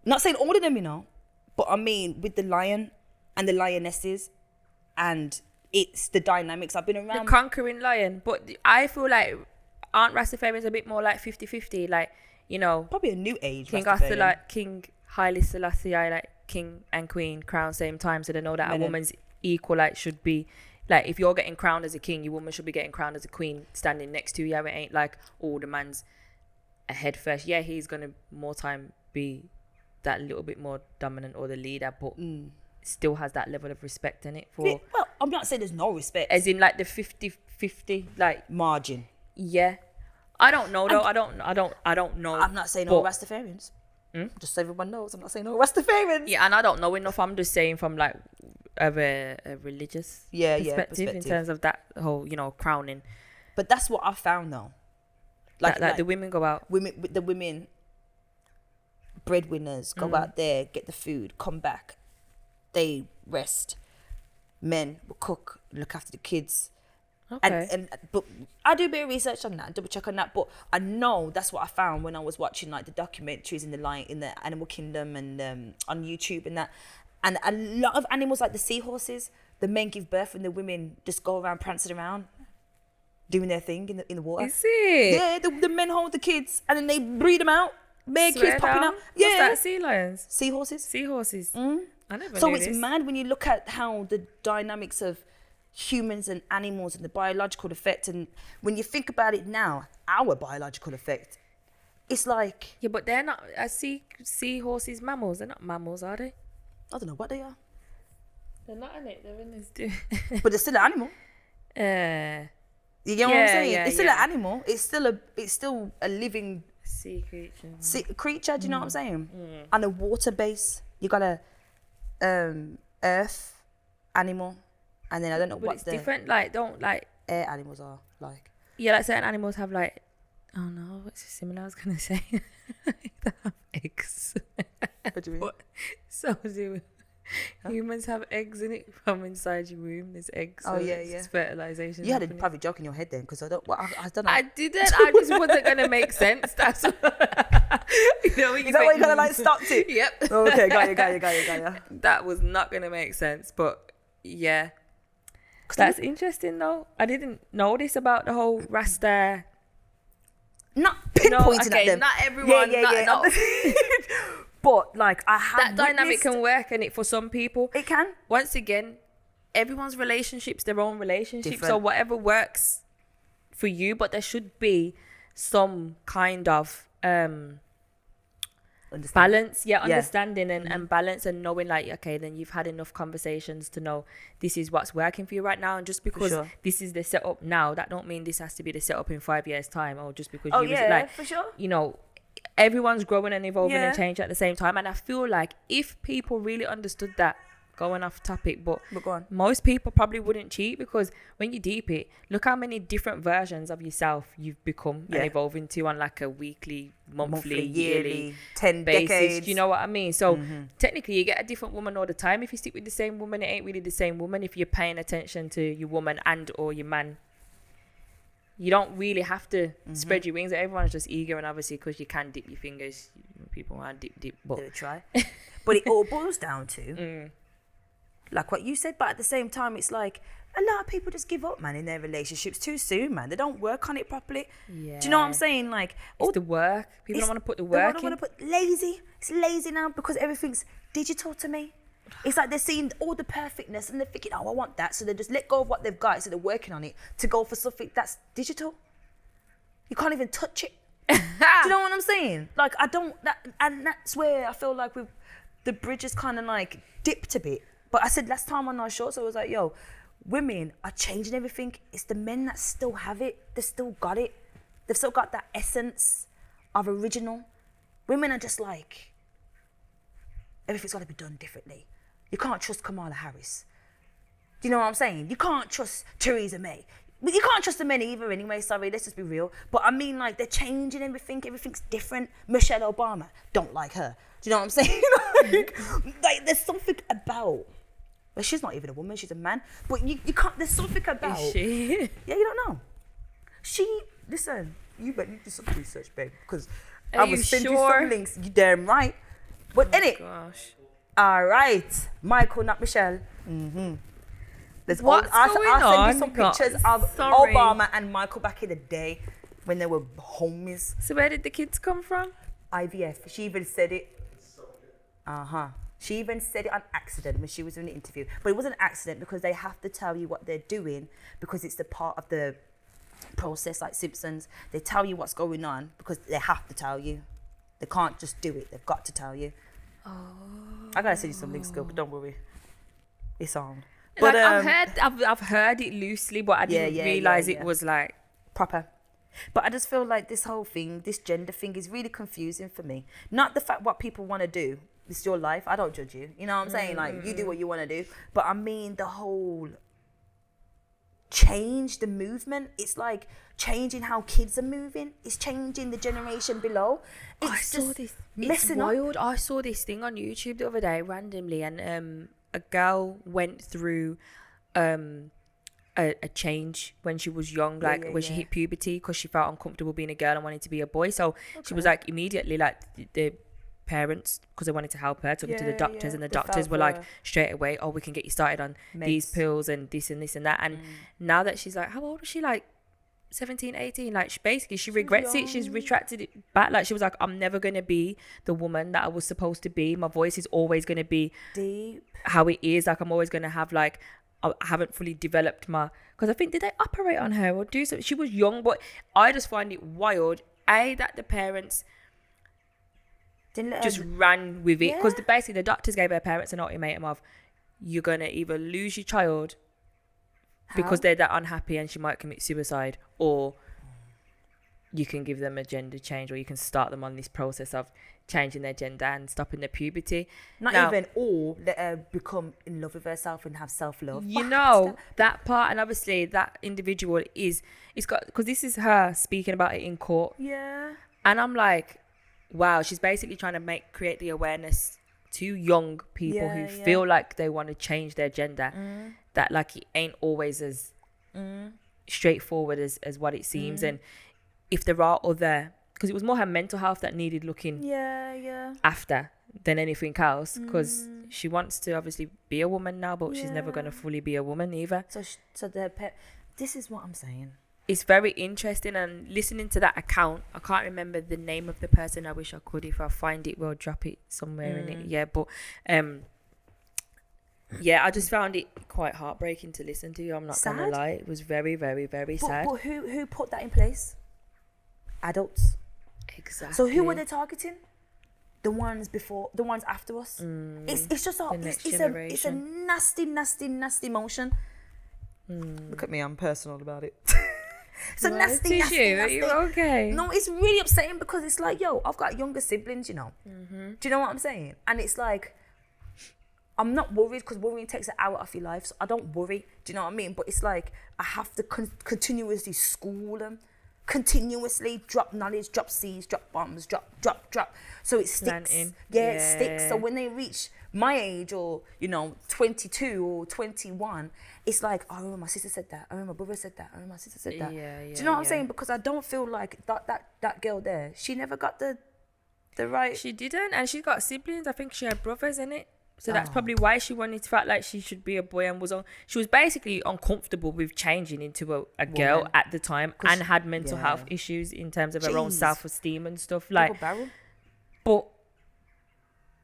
Not saying all of them, you know, but I mean with the lion and the lionesses, and it's the dynamics. I've been The around. conquering lion. But I feel like, aren't Rastafarians a bit more like 50-50? Like, you know, Probably a new age. King Rastafarian. Arthur, like King Haile Selassie, like king and queen crown same time, so they know that Men a and- woman's equal, like should be, like if you're getting crowned as a king, your woman should be getting crowned as a queen standing next to you. Yeah, it ain't like, oh, the man's ahead first. Yeah, he's gonna more time be that little bit more dominant or the leader, but still has that level of respect in it for, Yeah, well, I'm not saying there's no respect. as in like the 50-50, like, Margin. yeah. I don't know though. I don't know. I'm not saying all but- Rastafarians. Just so everyone knows, I'm not saying all Rastafarians. Yeah, and I don't know enough. I'm just saying from like a religious perspective in terms of that whole, you know, crowning. But that's what I found though. Like the women go out. The women breadwinners go out there, get the food, come back, they rest. Men will cook, look after the kids. Okay. And but I do a bit of research on that, double check on that. But I know that's what I found when I was watching like the documentaries in the Animal Kingdom and on YouTube and that. And a lot of animals like the seahorses, the men give birth and the women just go around prancing around, doing their thing in the water. Is it? Yeah, the men hold the kids and then they breed them out. Bare Swear kids popping down. out. What's Yeah, that? Sea lions, seahorses. seahorses. I never So knew it's this. mad when you look at how the dynamics of humans and animals and the biological effect, and when you think about it now, our biological effect, it's like, Yeah, but they're not. I see seahorses, mammals. They're not mammals, are they? I don't know what they are, They're not in it. They're in this. but it's still an animal. You get what I'm Yeah, saying? yeah, It's still yeah. an animal. It's still a living Sea creature. creature. Do you know what I'm saying? On a water base, you got a earth animal, and then I don't know But what it's the different. Like, don't like. air animals are like. Yeah, like certain animals have like. Oh no, what's similar? I was gonna say. They have eggs. What do you mean? What? So do humans have eggs in it from inside your womb. There's eggs. Oh, so yeah, it's yeah. fertilization. You had a happening. private joke in your head then, because I don't know. I didn't. I just wasn't gonna make sense. That's you know. When Is that why you kind of like think- stopped it? Yep. Oh, okay, got you. That was not gonna make sense, but yeah. That's interesting though. I didn't know this about the whole Rasta. Not pinpointing okay, at them. not everyone. not- But like I have that dynamic witnessed- can work, and it for some people. It can. Once again, everyone's relationship's their own relationship. So Different. whatever works for you, but there should be some kind of Understand. balance, Yeah. understanding and balance, and knowing like, okay, then you've had enough conversations to know this is what's working for you right now, and just because sure. this is the setup now, that don't mean this has to be the setup in 5 years time, or just because Oh you yeah, like, for sure. you know, everyone's growing and evolving and Yeah. changing at the same time. And I feel like if people really understood that, going off topic, but But go on. most people probably wouldn't cheat, because when you deep it, look how many different versions of yourself you've become Yeah. and evolve into on like a weekly, monthly, yearly, 10 basis. decades. Do you know what I mean? So technically you get a different woman all the time. If you stick with the same woman, it ain't really the same woman. If you're paying attention to your woman and or your man, you don't really have to spread your wings. Everyone's just eager, and obviously because you can dip your fingers, people want to dip, but Give it a try. But it all boils down to like what you said, but at the same time it's like a lot of people just give up, man, in their relationships too soon, man. They don't work on it properly. yeah. Do you know what I'm saying? Like It's the work. People it's- don't want to put the they work don't in. want to put lazy. It's lazy now because everything's digital to me. It's like they're seeing all the perfectness and they're thinking, oh, I want that. So they just let go of what they've got. So they're working on it to go for something that's digital. You can't even touch it. Do you know what I'm saying? Like and that's where I feel like the bridges kind of like dipped a bit. But I said last time on our show, so I was like, yo, women are changing everything. It's the men that still have it. They still got it. They've still got that essence of original. Women are just like, everything's got to be done differently. You can't trust Kamala Harris. Do you know what I'm saying? You can't trust Theresa May. But you can't trust the men either anyway, sorry, let's just be real. But I mean, like, they're changing everything. Everything's different. Michelle Obama, don't like her. Do you know what I'm saying? like, there's something about... Well, she's not even a woman, she's a man. But you can't... There's something about... Is she? Yeah, you don't know. Listen, you better do some research, babe. Because I Are will you send you sure? some links. You damn right. But in it, Gosh. all right. Michael, not Michelle. Mm-hmm. What's I'll going send on? you some pictures of Sorry. Obama and Michael back in the day when they were homies. So where did the kids come from? IVF. She even said it. She even said it on accident when she was doing the interview. But it was an accident because they have to tell you what they're doing because it's the part of the process, like Simpsons. They tell you what's going on because they have to tell you. They can't just do it. They've got to tell you. Oh. I gotta send you some links, girl, but don't worry. It's on. But Like, I've heard it loosely, but I didn't realize it was like proper. But I just feel like this whole thing, this gender thing, is really confusing for me. Not the fact what people want to do. It's your life. I don't judge you. You know what I'm saying? Like, you do what you want to do. But I mean, the whole change, the movement. It's like changing how kids are moving. It's changing the generation below. It's I saw this. It's messing up. wild. I saw this thing on YouTube the other day randomly, and a girl went through a change when she was young, like when she hit puberty, because she felt uncomfortable being a girl and wanted to be a boy. So she was like immediately like the parents, because they wanted to help her, took her to the doctors, and the doctors were like straight away, oh, we can get you started on these pills and this and this and that. And now that she's like, how old was she, like 17, 18, like she regrets it. She's retracted it back. Like she was like, I'm never gonna be the woman that I was supposed to be. My voice is always gonna be deep how it is. Like I'm always gonna have, like, I haven't fully developed my, because I think, did they operate on her or do something? She was young, but I just find it wild that the parents just ran with it, because basically the doctors gave her parents an ultimatum of, you're gonna either lose your child because they're that unhappy and she might commit suicide, or you can give them a gender change, or you can start them on this process of changing their gender and stopping their puberty. Or let her become in love with herself and have self-love. You know, that part. And obviously that individual it's got, because this is her speaking about it in court. Yeah. And I'm like, wow, she's basically trying to create the awareness to young people who feel like they want to change their gender, that like it ain't always as straightforward as what it seems. And if there are other, because it was more her mental health that needed looking after than anything else, because she wants to obviously be a woman now, but she's never going to fully be a woman either. So this is what I'm saying. It's very interesting, and listening to that account, I can't remember the name of the person. I wish I could. If I find it, we'll drop it somewhere in it. Yeah, but I just found it quite heartbreaking to listen to. I'm not gonna lie, it was very, very, very sad. But who put that in place? Adults. Exactly. So who were they targeting? The ones before, the ones after us. It's just it's a nasty motion. Look at me, I'm personal about it. It's a nasty. Are you okay? No, it's really upsetting, because it's like, yo, I've got younger siblings, you know. Do you know what I'm saying? And it's like, I'm not worried, because worrying takes an hour off your life, so I don't worry. Do you know what I mean? But it's like, I have to continuously school them, continuously drop knowledge, drop seeds, drop bombs, drop, so it sticks. It sticks. So when they reach my age, or 22 or 21, it's like, I remember my sister said that, I remember my brother said that, I remember my sister said that. Do you know what I'm saying? Because I don't feel like that girl there, she never got the right. She didn't, and she got siblings. I think she had brothers in it. So that's probably why she wanted to feel like she should be a boy, and she was basically uncomfortable with changing into a girl at the time, and had mental health issues in terms of her own self-esteem and stuff. Like, but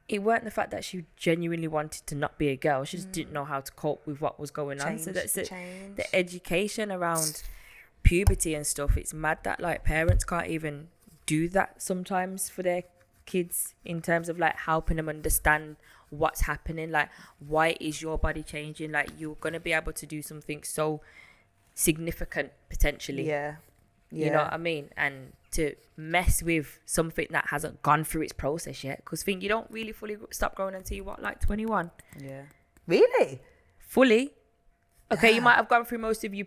it weren't the fact that she genuinely wanted to not be a girl. She just didn't know how to cope with what was going on. So that's it. The education around puberty and stuff, it's mad that like parents can't even do that sometimes for their kids, in terms of like helping them understand what's happening, like why is your body changing. Like, you're gonna be able to do something so significant potentially, you know what I mean, and to mess with something that hasn't gone through its process yet, because you don't really fully stop growing until you like 21. Really? Fully. Okay, you might have gone through most of your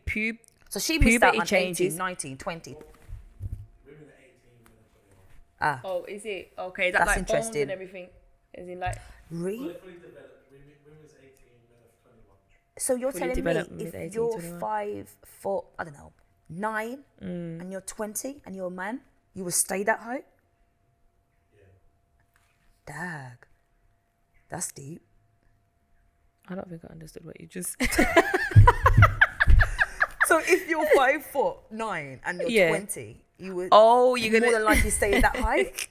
So she missed out Puberty on changes. 18, 19, 20. Women are 18, men are 21. Ah, Oh, is it? Okay, that's That's like bones interesting. and everything. Is in like really? Fully developed. Women's 18, men are 21. So you're Fully telling me developed mid- if 18, you're 21. 5 foot, I don't know, 9, and you're 20, and you're a man, you will stay that height? Yeah. Dag. That's deep. I don't think I understood what you just. So if you're 5'9" and you're Yeah. 20, you would Oh, you're more gonna. than likely stay that height.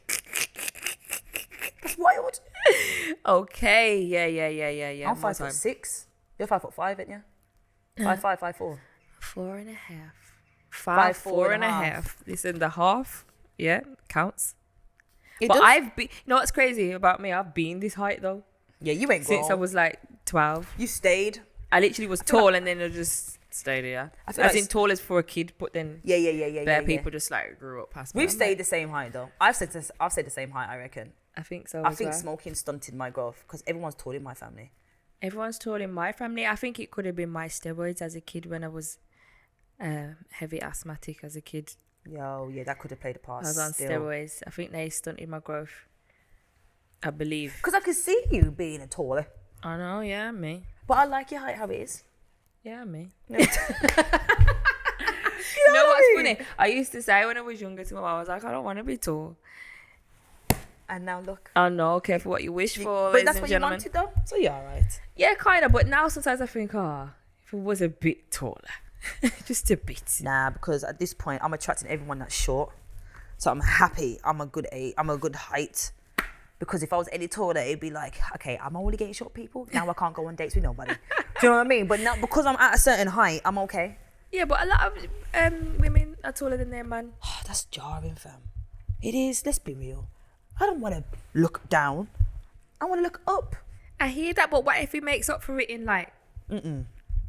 That's wild. Okay, yeah. I'm more 5'6". You're 5'5", aren't you? 5'5", 5'4". 4.5. 5, 4 and a half. Listen, the half, yeah, counts. It But does. I've been. You know what's crazy about me? I've been this height though Yeah, you ain't grown. since I was like 12. You stayed. I literally was tall and then I just stayed here. I feel As like in tall as for a kid, but then Yeah. bare people just like grew up past me. We've I'm stayed like, the same height though. I've stayed the same height. I reckon. I think so. I as think well. smoking stunted my growth because everyone's tall in my family. Everyone's tall in my family. I think it could have been my steroids as a kid when I was heavy asthmatic as a kid. Yo, yeah, that could have played a part. I was on steroids. I think they stunted my growth. I believe. Because I could see you being a taller, I know, yeah, me. but I like your height how it is. Yeah, me. No. You know what's funny? I used to say when I was younger to my mom, I was like, I don't want to be tall. And now look. I know, careful what you wish for, But ladies that's and what gentlemen. you wanted though, so you're alright. Yeah, kind of. But now sometimes I think, if it was a bit taller, just a bit. Nah, because at this point I'm attracting everyone that's short, so I'm happy. I'm a good height. Because if I was any taller, it'd be like, okay, I'm only getting short people. Now I can't go on dates with nobody. Do you know what I mean? But now because I'm at a certain height, I'm okay. Yeah, but a lot of women are taller than their man. That's jarring, fam. It is. Let's be real. I don't want to look down. I want to look up. I hear that, but what if he makes up for it in like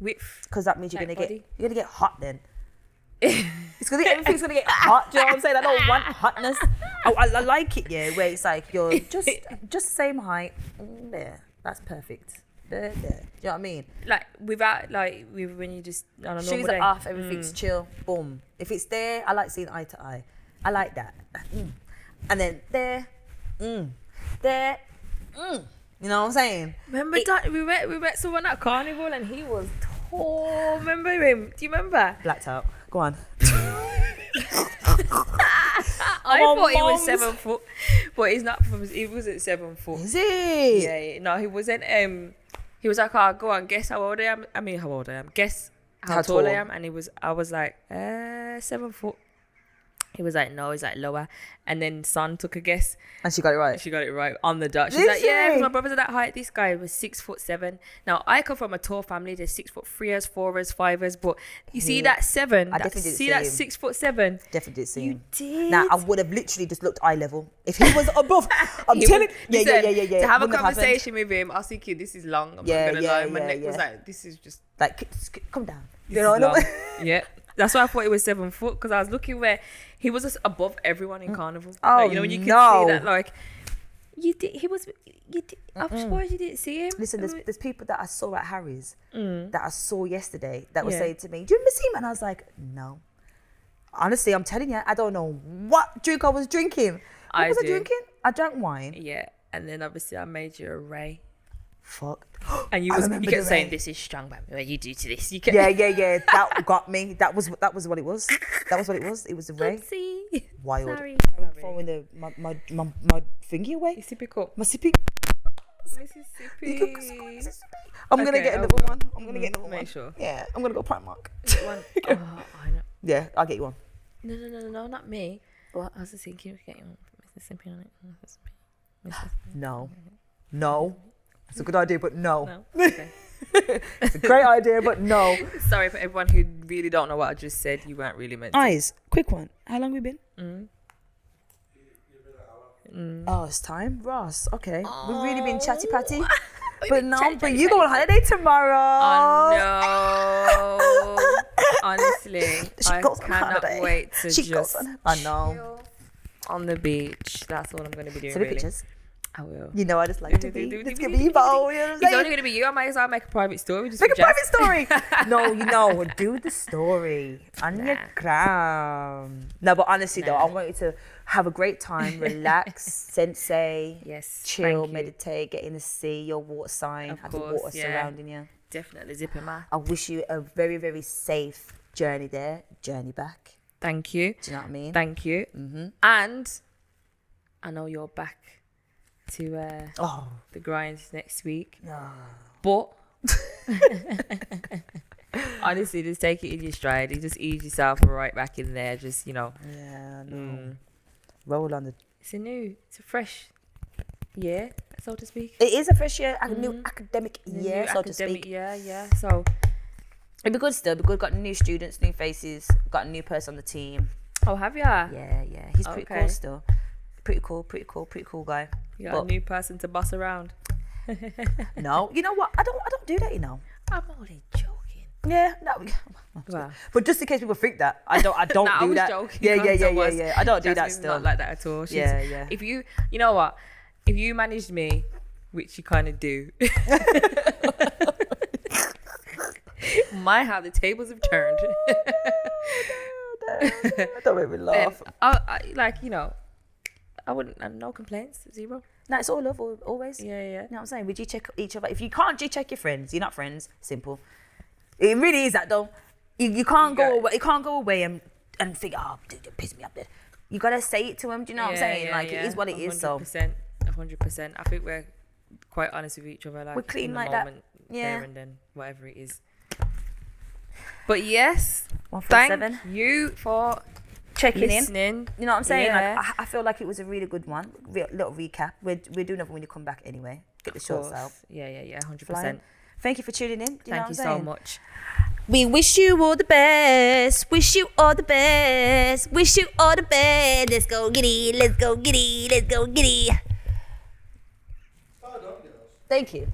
width? Because that means you're Like gonna body? get hot then. Everything's gonna get hot. Do you know what I'm saying? I don't want hotness. I like it, yeah, where it's like you're just same height. There, that's perfect. There. Do you know what I mean? Like without when you just on a normal Shoes day. are off, everything's chill. Boom. If it's there, I like seeing eye to eye. I like that. And then there. There. You know what I'm saying? Remember that we met someone at Carnival and he was tall. Remember him? Do you remember? Blacked out. Go on. I on, thought he was mums. 7 foot, but he's not. He wasn't 7 foot. Is it? Yeah, no, he wasn't. He was like, "Oh, go on, guess how old I am." I mean, how old I am. Guess how tall I am. And I was like, 7 foot. He was like, no, he's like lower. And then Son took a guess. And she got it right. She got it right on the dot. She's Did like, yeah, she? 'cause my brothers are that height. This guy was 6'7". Now I come from a tall family. There's 6'3"ers, 4'ers, 5'ers. But you see that 7. I That, definitely didn't see see that him. 6'7". Definitely did see You him. did. Now I would have literally just looked eye level. If he was above, I'm He telling. was- Yeah. listen, To have a Wouldn't happened. conversation with him, I was thinking, this is long. I'm Yeah, not gonna yeah, lie. My yeah, neck was yeah. like, this is just. Like, come down. This You know is what I long. mean? Yeah. That's why I thought he was 7 foot, because I was looking where he was just above everyone in Carnival. Oh, Like, you know, when you can no. see that, like, you did. He was. You did. I'm surprised you didn't see him. Listen, there's people that I saw at Harry's that I saw yesterday that were Yeah. saying to me, "Do you remember seeing him?" And I was like, "No." Honestly, I'm telling you, I don't know what drink I was drinking. What I was I do. drinking? I drank wine. Yeah, and then obviously I made you a Ray, Fuck. and you I was remember you kept the saying, Ray. "This is strong, man. What you do to this?" You kept. Yeah. That got me. That was what it was. That was what it was. It was a Ray. Oopsie. Wild. Sorry. Throwing my thingy away. Mississippi cup. My sippy. Mississippi. I'm gonna Okay, get I'll another go. one. I'm gonna get another Make one. sure. Yeah, I'm gonna go Primark. One. Oh, I know. Yeah, I'll get you one. No, not me. What? I was just thinking of getting one from Mississippi on it. No. It's a good idea, but no. No. Okay. It's a great idea, but no. Sorry for everyone who really don't know what I just said. You weren't really meant to. Eyes, quick one. How long we been? You've been an hour. Oh, it's time, Ross. Okay, we've really been chatty patty. We've But been no, chatty, but chatty, you go on chatty. holiday tomorrow. Oh no! Honestly, She I goes on cannot holiday. wait to She just goes on. I know. chill on the beach. That's all I'm going to be doing. See the really. pictures. I will. You know, I just like to be. It's gonna be bold. You know what I'm It's saying? only gonna be you. I might as well make a private story. Just Make a for Jess. private story. No, you know, do the story on your gram. No, but honestly though, I want you to have a great time, relax, sensei, Yes. chill, thank you. meditate, get in the sea, your water sign, Of have the course, water yeah. surrounding you. Definitely zipping my. I wish you a very, very safe journey there, journey back. Thank you. Do you know what I mean? Thank you. Mm-hmm. And I know you're back to Oh, the grind next week, no. but honestly, just take it in your stride. You just ease yourself right back in there. Just Yeah, no. mm. Roll on the. It's a fresh year, so to speak. It is a fresh year, a new academic year, so to Academic speak. year, yeah. So, It'd be good still, because got new students, new faces, got a new person on the team. oh, have ya? Yeah, yeah. He's pretty Okay. cool still. Pretty cool guy. You got But- a new person to boss around. No, you know what? I don't do that, you know. I'm only joking. Yeah, no. Wow. But just in case people think that, I don't Nah, I do was that. joking. Yeah. I don't do that Jasmine's still. not like that at all. She's, Yeah. If you know what, if you managed me, which you kind of do, my how the tables have turned. Don't make me Then laugh. I wouldn't. No complaints. Zero. No, it's all love, always. Yeah. You know what I'm saying? We G-check each other. If you can't G-check your friends, you're not friends. Simple. It really is that though. You can't go away. You can't go away and think, oh, dude, you piss me up there. You gotta say it to them. Do you know what I'm saying? Like it is what it is. So 100%. I think we're quite honest with each other. Like we're clean in the like that. moment, Yeah. there and then, whatever it is. But yes, 147. thank you for Checking in. listening. You know what I'm saying? Yeah. Like I feel like it was a really good one. Little recap. We're doing another when you come back anyway. Get the Of shorts course. out. Yeah, 100%. Flying. Thank you for tuning in. Do you know Thank what you I'm so saying? much. We wish you all the best. Wish you all the best. Wish you all the best. Let's go giddy. Let's go giddy. Let's go giddy. Oh, don't get us. Thank you.